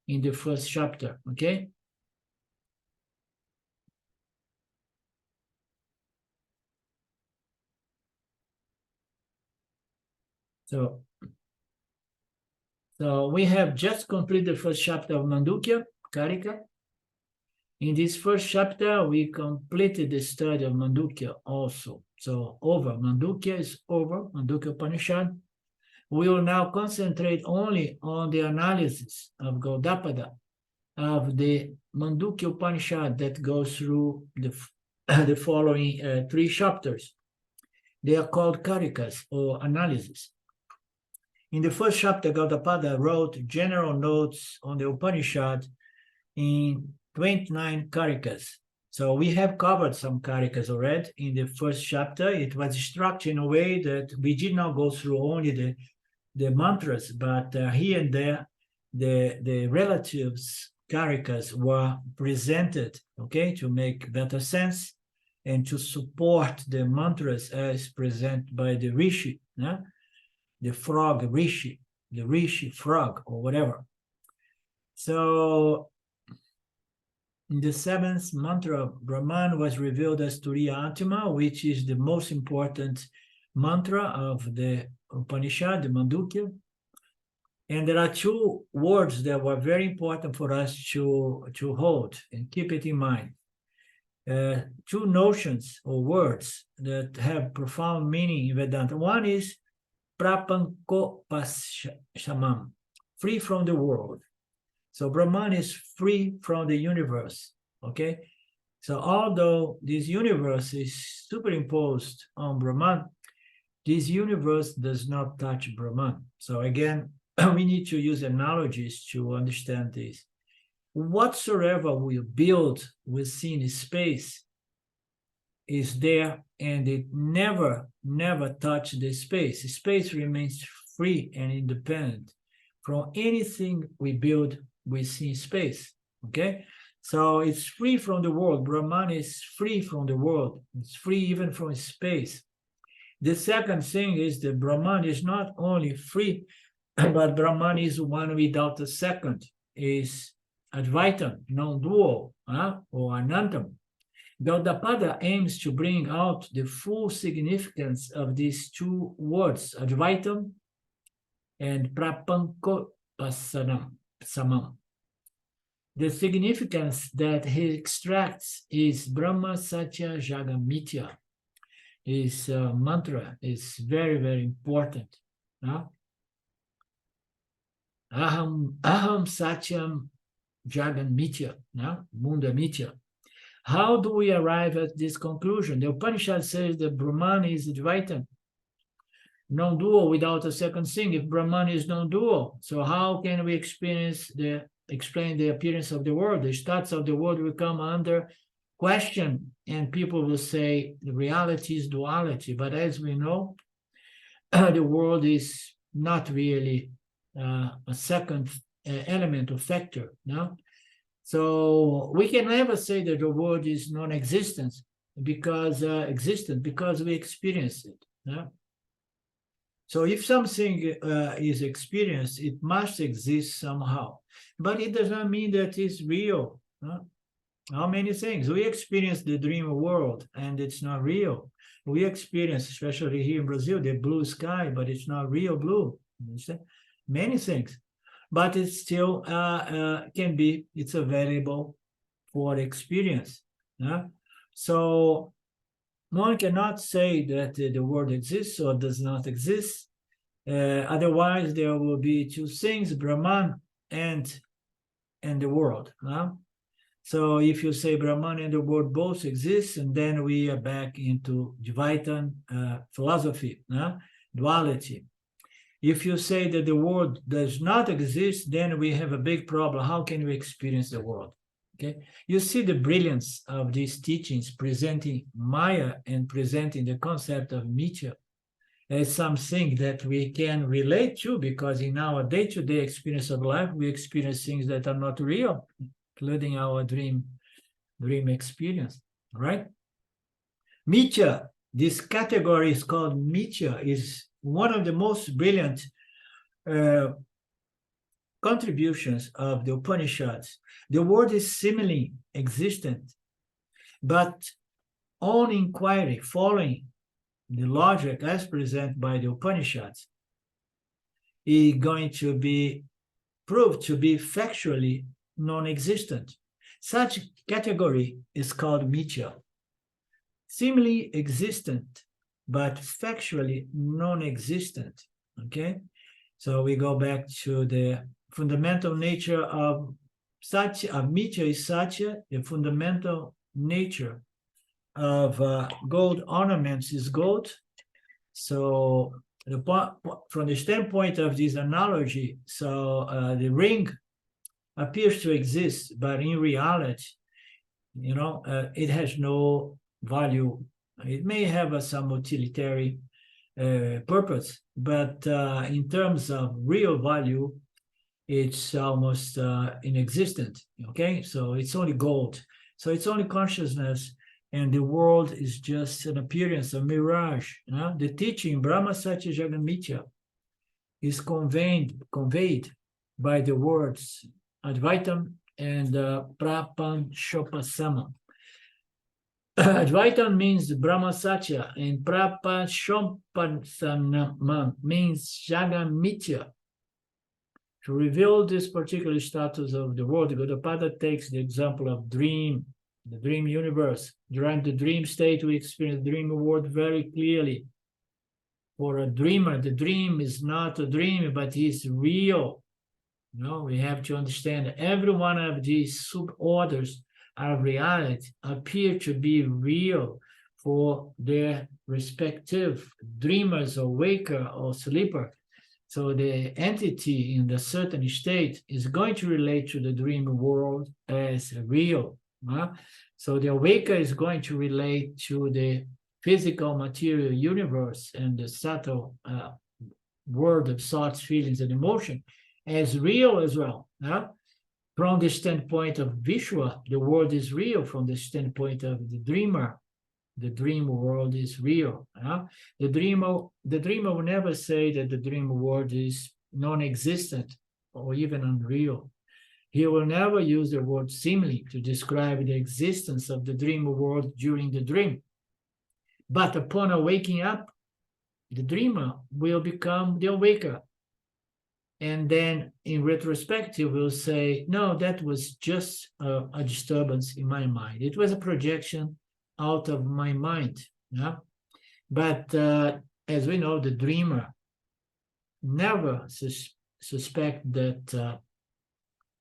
in the first chapter, okay? So we have just completed the first chapter of Mandukya, Karika. In this first chapter, we completed the study of Mandukya also. So over, Mandukya is over, Mandukya Upanishad. We will now concentrate only on the analysis of Gau.apada, of the Mandukya Upanishad that goes through the following 3 chapters. They are called karikas, or analysis. In the first chapter, Gau.apada wrote general notes on the Upanishad in 29 karikas. So we have covered some karikas already in the first chapter. It was structured in a way that we did not go through only the mantras, but here and there, the relatives karikas were presented, okay, to make better sense and to support the mantras as presented by the rishi, the frog rishi, the rishi frog, or whatever. So in the 7th mantra, Brahman was revealed as Turiya atma, which is the most important mantra of the Upanishad, the Mandukya. And there are 2 words that were very important for us to hold and keep it in mind. 2 notions or words that have profound meaning in Vedanta. One is prapañcopasamam, free from the world. So Brahman is free from the universe, okay? So although this universe is superimposed on Brahman, this universe does not touch Brahman. So again, we need to use analogies to understand this. Whatsoever we build within space is there, and it never touches the space. Space remains free and independent from anything we build within space, okay? So it's free from the world. Brahman is free from the world. It's free even from space. The second thing is that Brahman is not only free but Brahman is one without a second, is advaitam, non-dual, or anantam. Gau.apada aims to bring out the full significance of these two words, advaitam and prapañcopasamam. The significance that he extracts is Brahma, satya, jagan, mithya. His mantra is very, very important. Aham satyam jagan mithya, munda mithya. How do we arrive at this conclusion? The Upanishad says that Brahman is advaitam, non-dual without a second thing. If Brahman is non-dual, so how can we explain the appearance of the world? The stats of the world will come under question, and people will say the reality is duality. But as we know, the world is not really a second element or factor. No? So we can never say that the world is non-existent because we experience it. No? So if something is experienced, it must exist somehow. But it does not mean that it's real. No? How many things? We experience the dream world and it's not real. We experience, especially here in Brazil, the blue sky, but it's not real blue. Many things. But it still can be, it's available for experience. So one cannot say that the world exists or does not exist. Otherwise, there will be two things, Brahman and the world. So if you say Brahman and the world both exist, and then we are back into advaitam philosophy, duality. If you say that the world does not exist, then we have a big problem. How can we experience the world? Okay, you see the brilliance of these teachings presenting Maya and presenting the concept of mithya as something that we can relate to, because in our day-to-day experience of life, we experience things that are not real, including our dream experience, right? Mithya, this category is called mithya, is one of the most brilliant contributions of the Upanishads. The world is seemingly existent, but on inquiry, following the logic as presented by the Upanishads, is going to be proved to be factually non-existent. Such category is called mithya. Seemingly existent, but factually non-existent. Okay, so we go back to the fundamental nature of satya. Mithya is satya. The fundamental nature of gold ornaments is gold. So from the standpoint of this analogy, so the ring appears to exist, but in reality, it has no value. It may have some utilitarian purpose, but in terms of real value, it's almost inexistent. Okay, so it's only gold. So it's only consciousness, and the world is just an appearance, a mirage. The teaching Brahma, Satya, Jagan, Mithya is conveyed by the words advaitam and prapañcopasamam. Advaitam means Brahma Satya, and prapañcopasamam means Jagan Mithya. To reveal this particular status of the world, Gau.apada takes the example of the dream universe. During the dream state, we experience the dream world very clearly. For a dreamer, the dream is not a dream, but is real. We have to understand every one of these suborders of reality appear to be real for their respective dreamers or waker or sleeper. So the entity in the certain state is going to relate to the dream world as real. So the awaker is going to relate to the physical material universe and the subtle world of thoughts, feelings, and emotion as real as well. From the standpoint of Vishwa, the world is real. From the standpoint of the dreamer, the dream world is real. The dreamer will never say that the dream world is non-existent or even unreal. He will never use the word simile to describe the existence of the dream world during the dream. But upon waking up, the dreamer will become the awaker. And then in retrospect, he will say, no, that was just a disturbance in my mind. It was a projection out of my mind. Yeah? But as we know, the dreamer never suspect that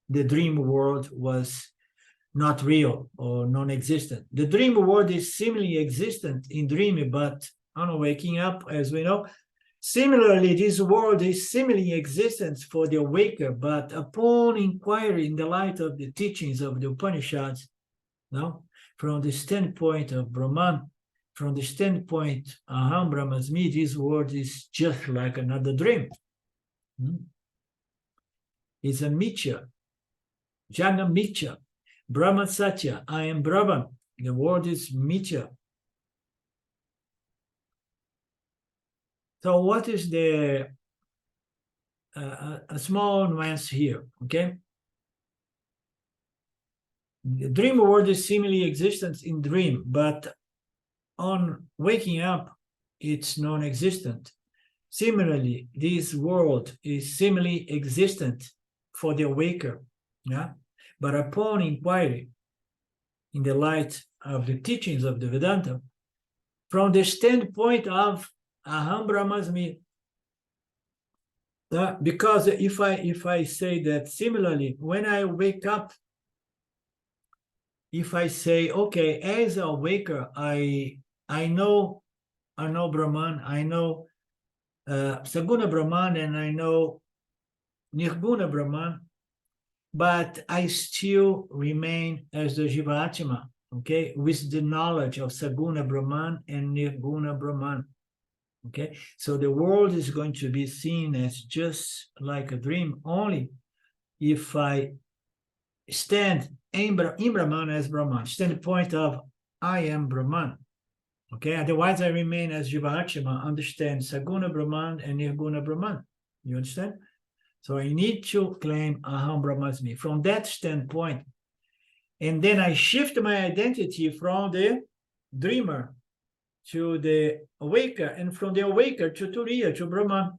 the dream world was not real or non-existent. The dream world is seemingly existent in dreaming, but on waking up, as we know, similarly, this world is seemingly existent for the awaker, but upon inquiry in the light of the teachings of the Upanishads, no, from the standpoint of Brahman, from the standpoint Aham Brahmasmi, this world is just like another dream. It's a mithya, jagan mithya, Brahman satya, I am Brahman. The world is mithya. So what is the a small nuance here, okay? The dream world is seemingly existent in dream, but on waking up, it's non-existent. Similarly, this world is seemingly existent for the awaker, yeah? But upon inquiry, in the light of the teachings of the Vedanta, from the standpoint of Aham Brahmasmi, because if I say that similarly, when I wake up, if I say, okay, as a waker, I know Brahman, I know Saguna Brahman, and I know Nirguna Brahman, but I still remain as the Jiva Atma, okay, with the knowledge of Saguna Brahman and Nirguna Brahman. Okay, so the world is going to be seen as just like a dream only if I stand in Brahman as Brahman, standpoint of I am Brahman. Okay, otherwise I remain as Jiva-Atma, understand Saguna Brahman and Nirguna Brahman. You understand? So I need to claim Aham Brahmasmi from that standpoint. And then I shift my identity from the dreamer to the awaker, and from the awaker to Turiya, to Brahman.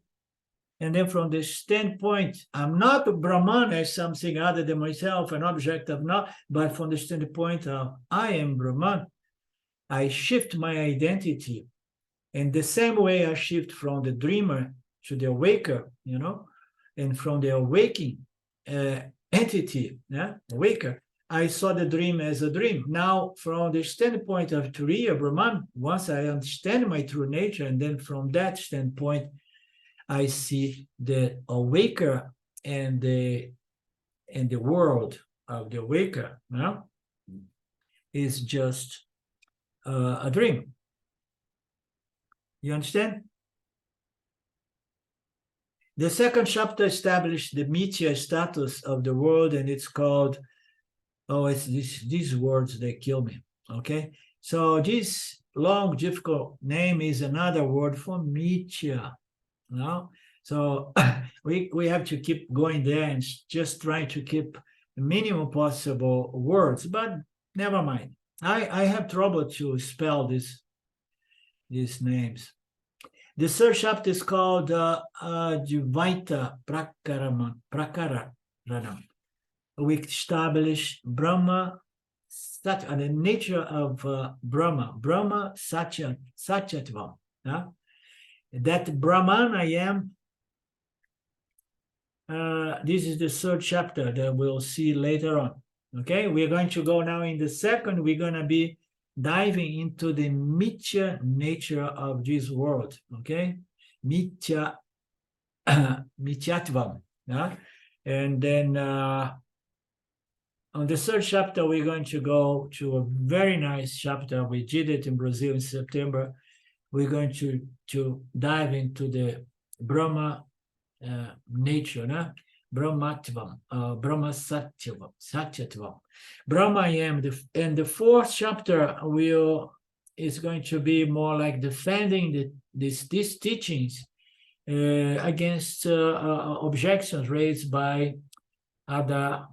And then from the standpoint, I'm not Brahman as something other than myself, an object of not, but from the standpoint of I am Brahman, I shift my identity. And the same way I shift from the dreamer to the awaker, you know, and from the awaking entity, yeah, awaker, I saw the dream as a dream. Now, from the standpoint of Turiya, Brahman, once I understand my true nature, and then from that standpoint, I see the awaker and the world of the awaker, no? Is just a dream. You understand? The second chapter established the mithya status of the world, and it's called, oh, it's these words, they kill me, okay? So this long, difficult name is another word for mithya, no? So we have to keep going there and just try to keep the minimum possible words, but never mind. I have trouble to spell these names. The third chapter is called Advaitam Prapañcopasamam. We establish Brahma, Satya, and the nature of Brahma, Satya, Satyatvam. Yeah? That Brahman I am, this is the third chapter that we'll see later on. Okay, we're going to go now in the second, we're going to be diving into the mithya nature of this world. Okay, mithya, mithyatvam. Yeah? And then on the third chapter, we're going to go to a very nice chapter. We did it in Brazil in September. We're going to dive into the Brahma nature, no? Brahmatvam, Brahma Satyatvam. Brahma I am. And the fourth chapter is going to be more like defending these teachings against objections raised by other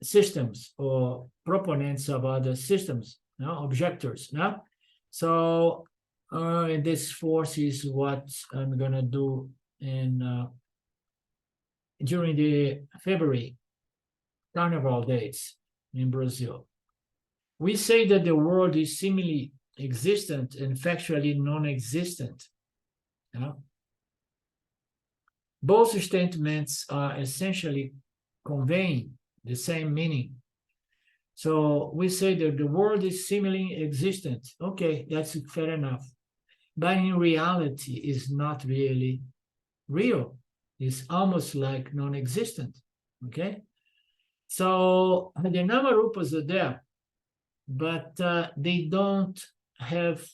systems or proponents of other systems, objectors. So this force is what I'm gonna do in during the February carnival dates in Brazil. We say that the world is seemingly existent and factually non-existent. Both statements are essentially conveying the same meaning. So we say that the world is seemingly existent. Okay, that's fair enough. But in reality, it's not really real. It's almost like non-existent. Okay? So the Nama-rupas are there, but they don't have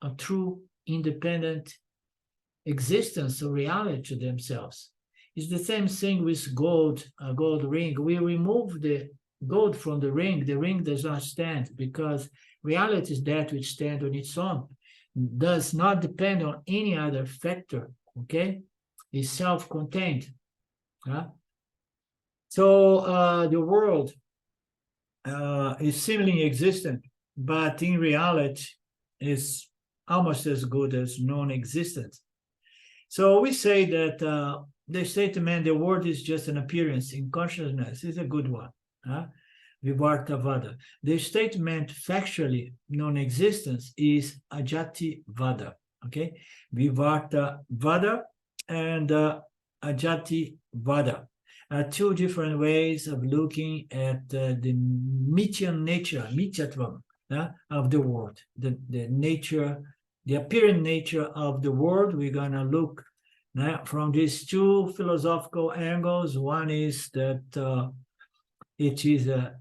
a true independent existence or reality to themselves. It's the same thing with gold, a gold ring. We remove the gold from the ring does not stand, because reality is that which stands on its own, does not depend on any other factor, okay? It's self-contained. So the world is seemingly existent, but in reality is almost as good as non-existent. So we say that the statement, the world is just an appearance in consciousness, is a good one. Vivarta-vada. The statement factually non-existence is ajati-vada. Okay, Vivarta-vada and ajati-vada are two different ways of looking at the mithya nature, mithyatvam, of the world, the nature, the apparent nature of the world. We're going to look from these two philosophical angles. One is that it is a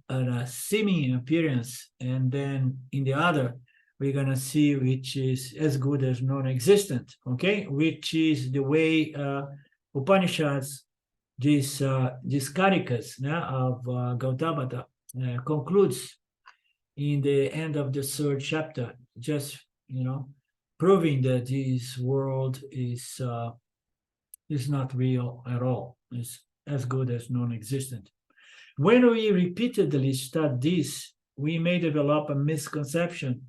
seeming appearance, and then in the other, we're going to see which is as good as non-existent, okay? Which is the way Upanishads, these karikas of Gau.apada concludes in the end of the third chapter, just, proving that this world is not real at all. It's as good as non-existent. When we repeatedly study this, we may develop a misconception.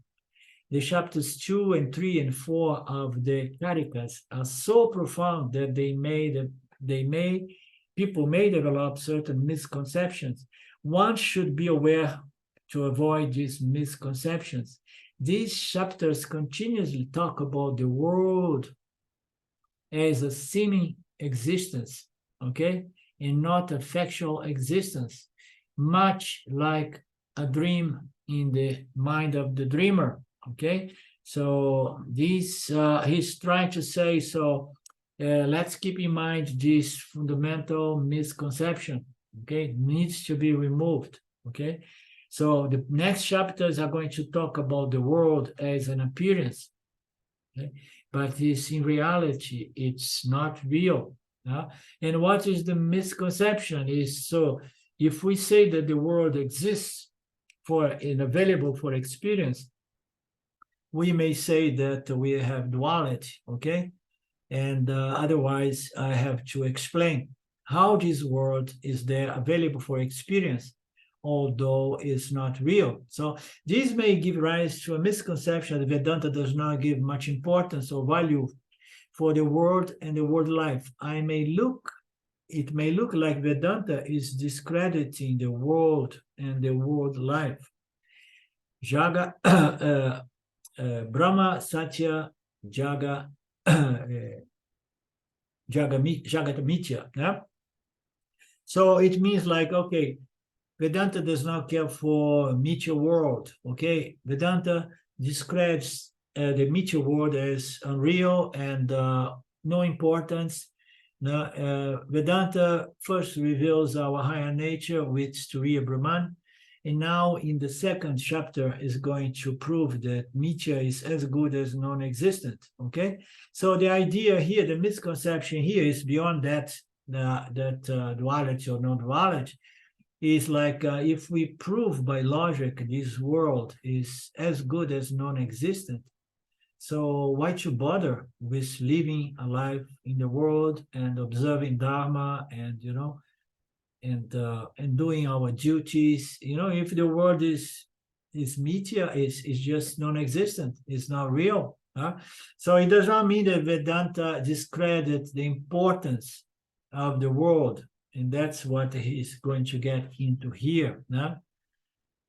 The chapters 2 and 3 and 4 of the karikas are so profound that people may develop certain misconceptions. One should be aware to avoid these misconceptions. These chapters continuously talk about the world as a seeming existence, okay, and not a factual existence, much like a dream in the mind of the dreamer, okay? So this, he's trying to say, let's keep in mind this fundamental misconception, okay? It needs to be removed, okay? So the next chapters are going to talk about the world as an appearance, okay? But this, in reality, it's not real. And what is the misconception is, so if we say that the world exists and available for experience, we may say that we have duality, okay? And otherwise, I have to explain how this world is there available for experience, although it's not real. So this may give rise to a misconception that Vedanta does not give much importance or value for the world and the world life. It may look like Vedanta is discrediting the world and the world life. Brahma, satya, jagat mithya. Yeah? So it means like, okay, Vedanta does not care for mithya world, okay? Vedanta describes the mithya world as unreal and no importance. Vedanta first reveals our higher nature with Turiya Brahman, and now in the second chapter is going to prove that mithya is as good as non-existent, okay? So the idea here, the misconception here is beyond that, duality or non-duality, is like if we prove by logic this world is as good as non-existent, So why to bother with living a life in the world and observing Dharma and, and doing our duties? If the world is mithya, is just non-existent, it's not real. So it does not mean that Vedanta discredits the importance of the world, and that's what he's going to get into here.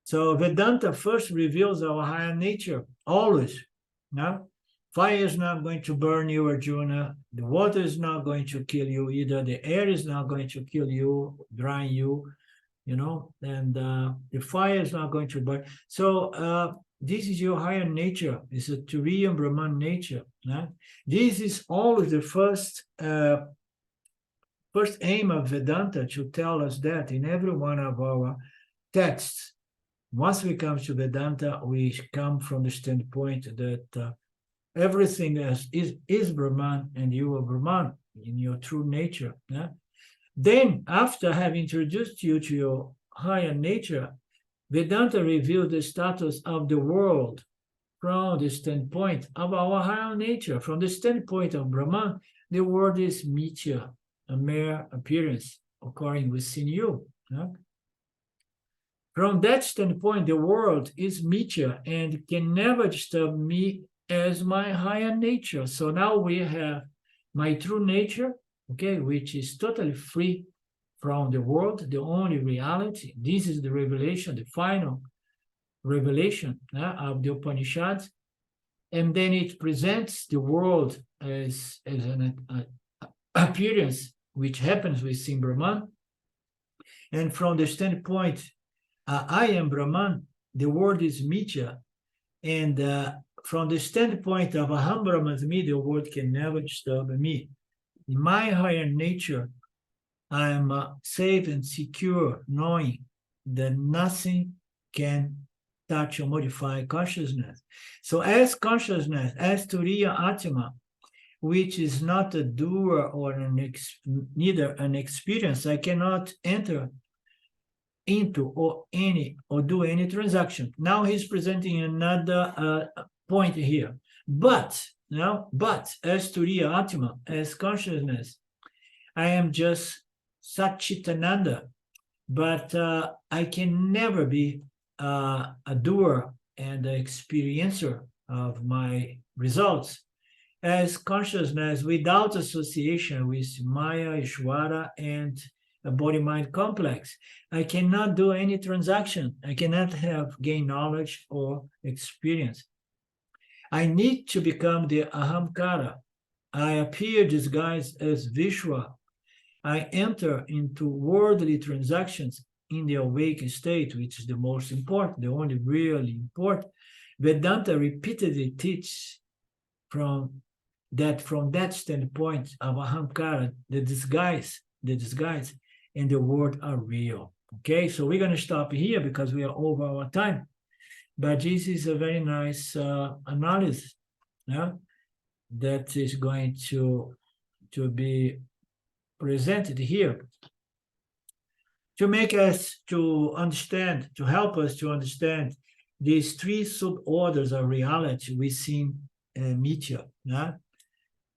So Vedanta first reveals our higher nature, always. Fire is not going to burn you, Arjuna. The water is not going to kill you either. The air is not going to kill you, dry you, and the fire is not going to burn. So this is your higher nature. It's a Turiya Brahman nature. This is always the first aim of Vedanta, to tell us that in every one of our texts. Once we come to Vedanta, we come from the standpoint that everything is Brahman, and you are Brahman in your true nature. Then, after having introduced you to your higher nature, Vedanta reveals the status of the world from the standpoint of our higher nature. From the standpoint of Brahman, the world is mithya, a mere appearance occurring within you. From that standpoint, the world is mithya and can never disturb me as my higher nature. So now we have my true nature, okay, which is totally free from the world, the only reality. This is the revelation, the final revelation of the Upanishads. And then it presents the world as an appearance which happens within Brahman. And from the standpoint, I am Brahman, the world is mithya, and from the standpoint of Aham Brahmasmi, the world can never disturb me. In my higher nature, I am safe and secure, knowing that nothing can touch or modify consciousness. So as consciousness, as Turiya Atma, which is not a doer or neither an experience, I cannot enter into or do any transaction. Now he's presenting another point here. But as Turiya Atma, as consciousness, I am just Satchitananda, but I can never be a doer and an experiencer of my results. As consciousness without association with Maya, Ishvara, and a body-mind complex, I cannot do any transaction. I cannot gain knowledge or experience. I need to become the ahamkara. I appear disguised as Vishwa. I enter into worldly transactions in the awakened state, which is the most important, the only really important. Vedanta repeatedly teaches from that standpoint of ahamkara, the disguise and the world are real. Okay, so we're going to stop here because we are over our time. But this is a very nice analysis that is going to be presented here to make us to understand, to help us to understand these three suborders of reality within mithya.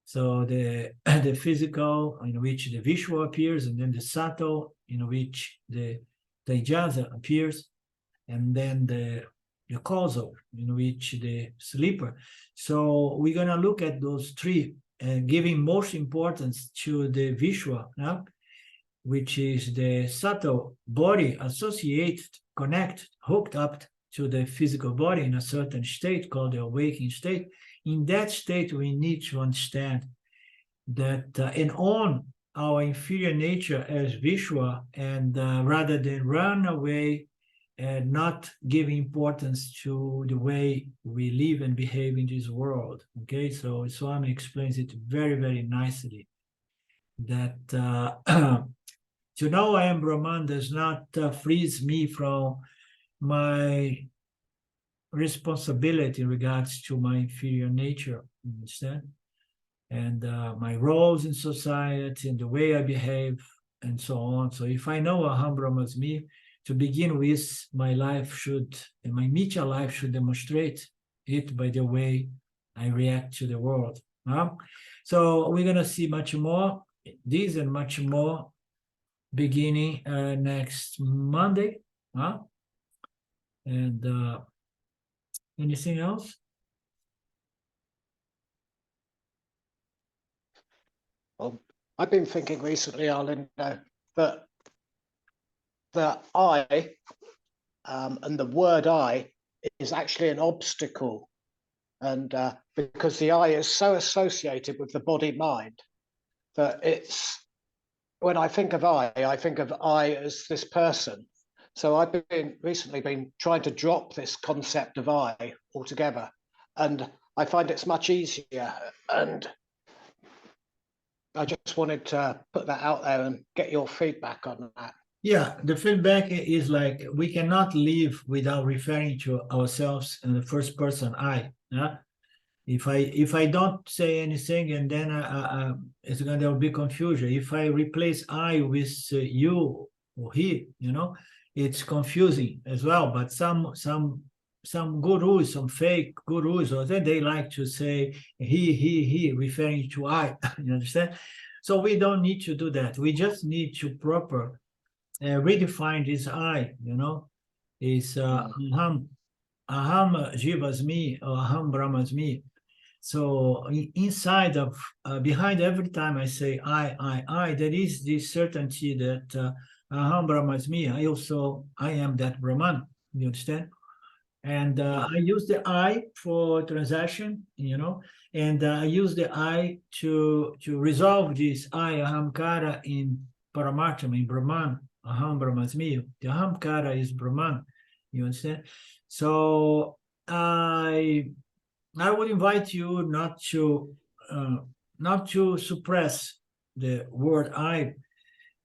So the physical, in which the Vishwa appears, and then the subtle, in which the Tejasa appears, and then the causal, in which the sleeper. So we're going to look at those three, and giving most importance to the Vishwa, which is the subtle body associated, hooked up to the physical body in a certain state called the awakening state. In that state, we need to understand that and own our inferior nature as Vishwa, and rather than run away and not give importance to the way we live and behave in this world. Okay, so Swami explains it very, very nicely, that to know I am Brahman does not freeze me from my responsibility in regards to my inferior nature, understand? And my roles in society and the way I behave and so on. So if I know Aham Brahmasmi, to begin with, my life my mithya life should demonstrate it by the way I react to the world. So we're gonna see much more, this and much more, beginning next Monday. And anything else? Well, I've been thinking recently, Arlind, that the I and the word I is actually an obstacle. And because the I is so associated with the body mind that it's, when I think of I think of I as this person. So I've recently been trying to drop this concept of I altogether. And I find it's much easier. And I just wanted to put that out there and get your feedback on that. Yeah, the feedback is like, we cannot live without referring to ourselves in the first person, I. If I don't say anything, and then there will be confusion. If I replace I with you or he, it's confusing as well. But some gurus, some fake gurus, or they like to say he, referring to I. You understand? So we don't need to do that. We just need to proper redefine this I. Is aham jivasmi, or aham brahmasmi. So inside of, behind every time I say I, there is this certainty that aham brahmasmi, I am that Brahman. You understand? And I use the I for transaction, and I use the I to resolve this I ahamkara in paramatma, in Brahman. Aham brahmasmi. The ahamkara is Brahman. You understand? So I would invite you not to suppress the word I,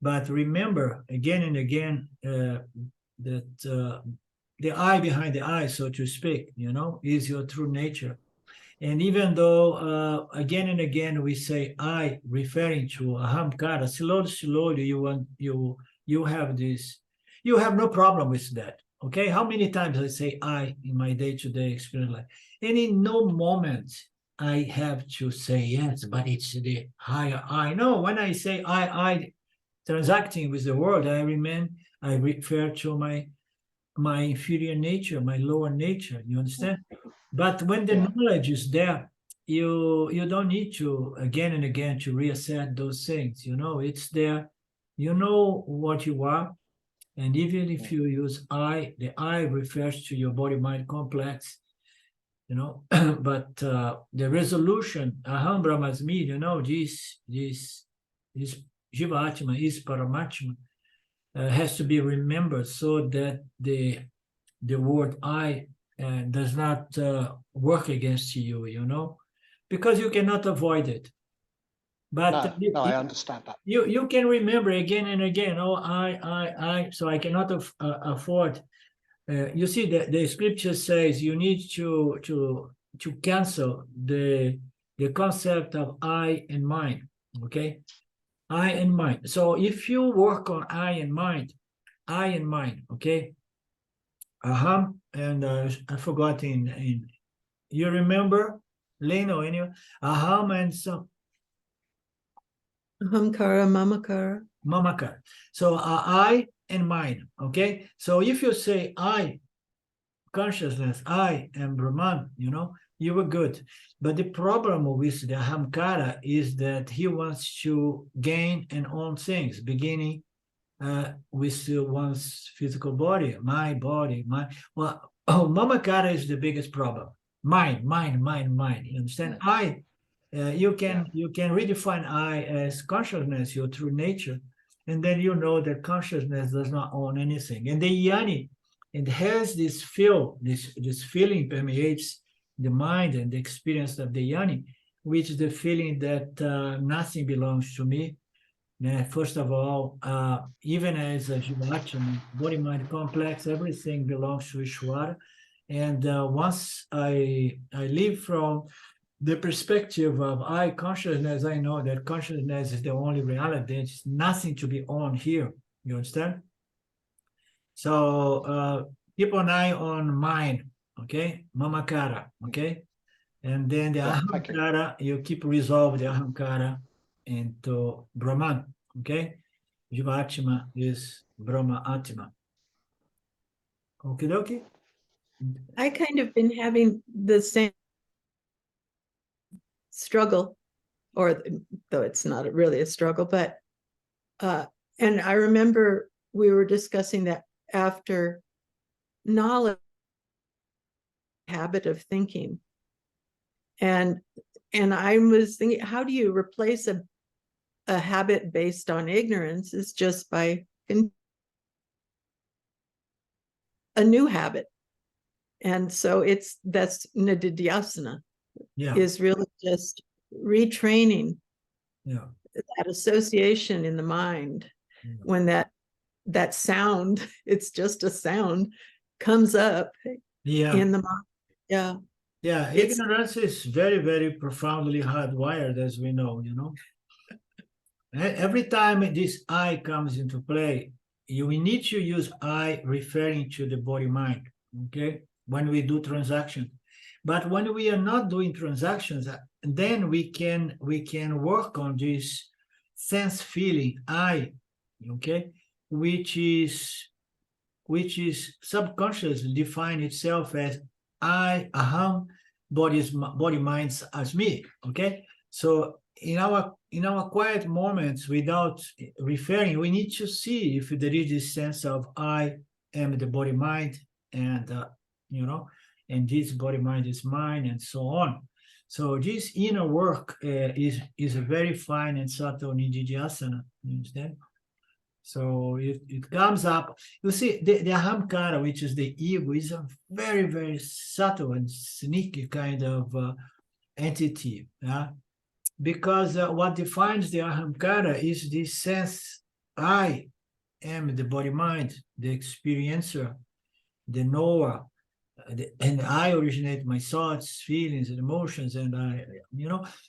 but remember again and again that the I behind the I, so to speak, is your true nature. And even though again and again we say I, referring to ahamkara, slowly you have this, you have no problem with that. Okay, how many times I say I in my day-to-day experience life, and in no moment I have to say yes, but it's the higher I. No, when I say I transacting with the world, I refer to my inferior nature, my lower nature. You understand? But when the knowledge is there, you don't need to again and again to reassert those things. It's there. You know what you are. And even if you use I, the I refers to your body-mind complex, but the resolution, aham brahmasmi, this jiva atma is paramatma, has to be remembered so that the word I does not work against you, because you cannot avoid it. But no, I understand that. You can remember again and again, I, so I cannot afford. You see, the scripture says you need to cancel the concept of I and mine, okay? I and mine. So if you work on I and mine, okay? Aham, and I forgot in you remember, Leno, anyway? Aham and some. Ahamkara, mamakara. So I and mine, okay? So if you say I, consciousness, I am Brahman, you were good. But the problem with the ahamkara is that he wants to gain and own things, beginning with one's physical body, my body, mamakara is the biggest problem. Mine, you understand? You can redefine I as consciousness, your true nature, and then you know that consciousness does not own anything. And the yoni, it has this feeling permeates the mind and the experience of the yoni, which is the feeling that nothing belongs to me. First of all, even as a jivatma, body-mind complex, everything belongs to Ishvara. And once I live from the perspective of I consciousness, I know that consciousness is the only reality. There's nothing to be on here. You understand? So keep an eye on mind, okay? Mamakara, okay? And then the thank you. ahamkara, you keep resolve the ahamkara into Brahman, okay? Jivatma is Brahma Atma. Okie dokie? I kind of been having the same struggle, or though it's not really a struggle, but and I remember we were discussing that after knowledge, habit of thinking, and I was thinking, how do you replace a habit based on ignorance? Is just by a new habit. And so that's nididhyasana, is really just retraining that association in the mind. When that sound, it's just a sound, comes up in the mind. Ignorance is very, very profoundly hardwired, as we know, you know. Every time this I comes into play, we need to use I referring to the body mind, okay, when we do transactions. But when we are not doing transactions, then we can work on this sense feeling I, okay, which is subconsciously define itself as I, aham, body minds as me, okay? So in our quiet moments, without referring, we need to see if there is this sense of I am the body mind, and you know, and this body mind is mine, and so on. So this inner work is a very fine and subtle nididhyasana. You understand? So it comes up. You see, the ahamkara, which is the ego, is a very, very subtle and sneaky kind of entity. Yeah? Because what defines the ahamkara is this sense, I am the body-mind, the experiencer, the knower, and I originate my thoughts, feelings, and emotions, and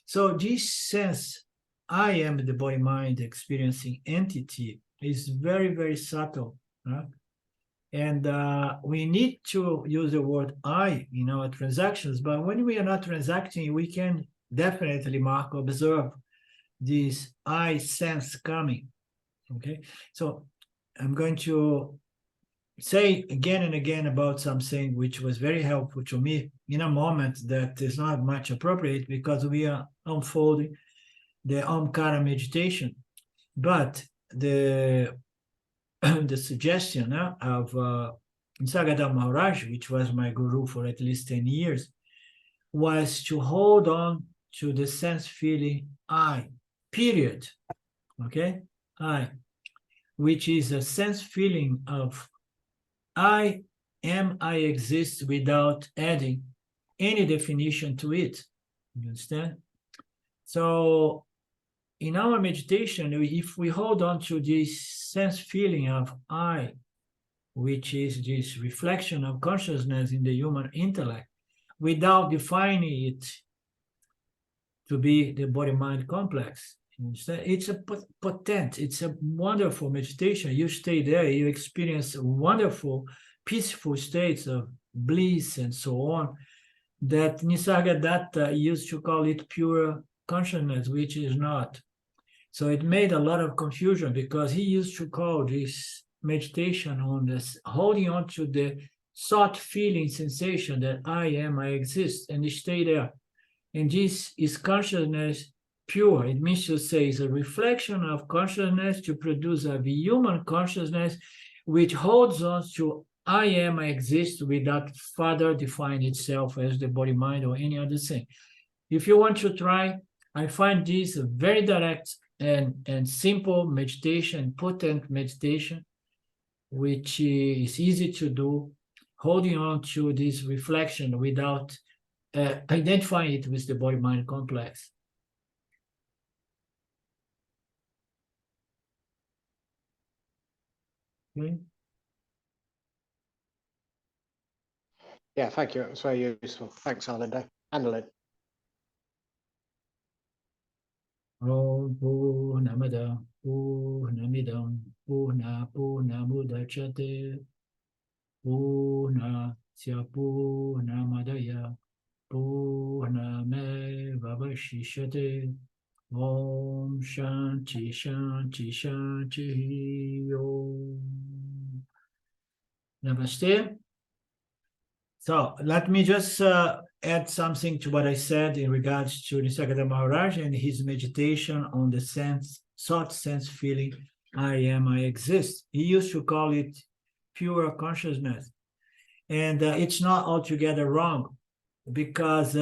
so this sense, I am the body-mind experiencing entity, is very, very subtle. And we need to use the word I in our transactions, but when we are not transacting, we can definitely, Marco, observe this I sense coming. Okay, so I'm going to say again and again about something which was very helpful to me in a moment that is not much appropriate because we are unfolding the Omkara meditation. But the suggestion of Nisargadatta Maharaj, which was my guru for at least 10 years, was to hold on to the sense feeling I, period. Okay? I, which is a sense feeling of I am, I exist without adding any definition to it. You understand? So in our meditation, if we hold on to this sense feeling of I, which is this reflection of consciousness in the human intellect, without defining it to be the body-mind complex, it's a potent, it's a wonderful meditation. You stay there, you experience wonderful, peaceful states of bliss and so on, that Nisargadatta used to call it pure consciousness, which is not. So it made a lot of confusion because he used to call this meditation on this, holding on to the thought feeling sensation that I am, I exist, and you stay there. And this is consciousness pure. It means to say it's a reflection of consciousness to produce a human consciousness which holds on to I am, I exist without further defining itself as the body, mind, or any other thing. If you want to try, I find this a very direct and simple meditation, potent meditation, which is easy to do, holding on to this reflection without identifying it with the body-mind complex. Okay. Yeah, thank you. It was very useful. Thanks, Arlindo. Annalyn. Om Purnamada Purnamidam Purnamudachyate Purnasya Purnamadaya Purname Vavashishate. Om Shanti Shanti Shanti Om. Namaste. So let me just add something to what I said in regards to Nisargadatta Maharaj and his meditation on the sense, thought, sense, feeling, I am, I exist. He used to call it pure consciousness. And it's not altogether wrong, because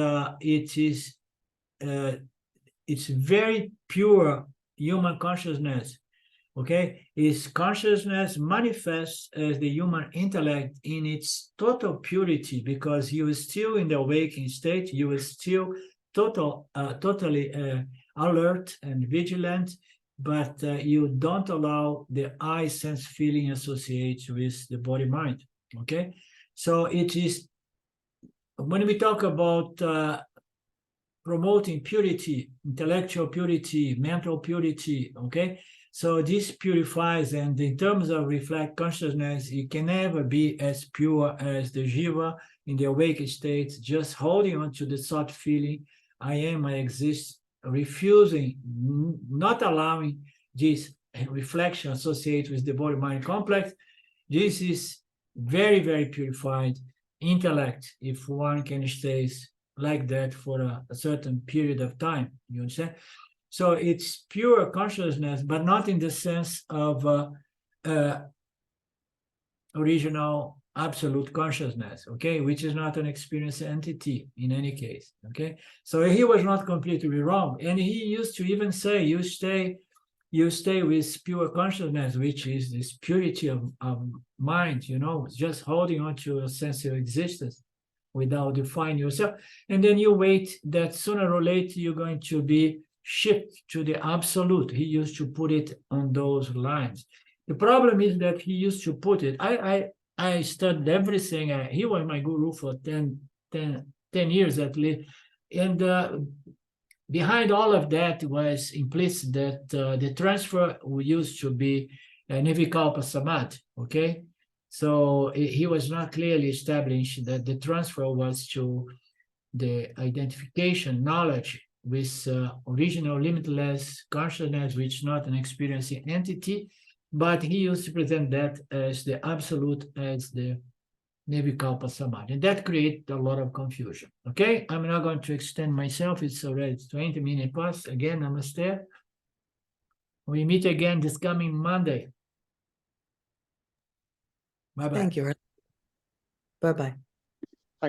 it's very pure human consciousness. Okay, is consciousness manifests as the human intellect in its total purity, because you are still in the awakening state, you are still totally alert and vigilant, but you don't allow the I sense feeling associated with the body mind. Okay, so it is, when we talk about promoting purity, intellectual purity, mental purity, okay, so this purifies, and in terms of reflect consciousness, it can never be as pure as the jiva in the awakened state, just holding on to the thought feeling, I am, I exist, refusing, not allowing this reflection associated with the body-mind complex. This is very, very purified intellect, if one can stay like that for a certain period of time, you understand? So it's pure consciousness, but not in the sense of original absolute consciousness, okay, which is not an experienced entity in any case, okay? So he was not completely wrong. And he used to even say, you stay with pure consciousness, which is this purity of mind, you know, just holding on to a sense of existence without defining yourself. And then you wait that sooner or later you're going to be shift to the absolute. He used to put it on those lines. The problem is that he used to put it, I studied everything. He was my guru for 10 years at least. And behind all of that was implicit that the transfer used to be nirvikalpa-samadhi, okay? So he was not clearly established that the transfer was to the identification, knowledge with original limitless consciousness, which is not an experiencing entity, but he used to present that as the absolute, as the nirvikalpa-samadhi. And that created a lot of confusion. Okay, I'm not going to extend myself. It's already 20 minutes past. Again, namaste. We meet again this coming Monday. Bye-bye. Thank you. Bye-bye.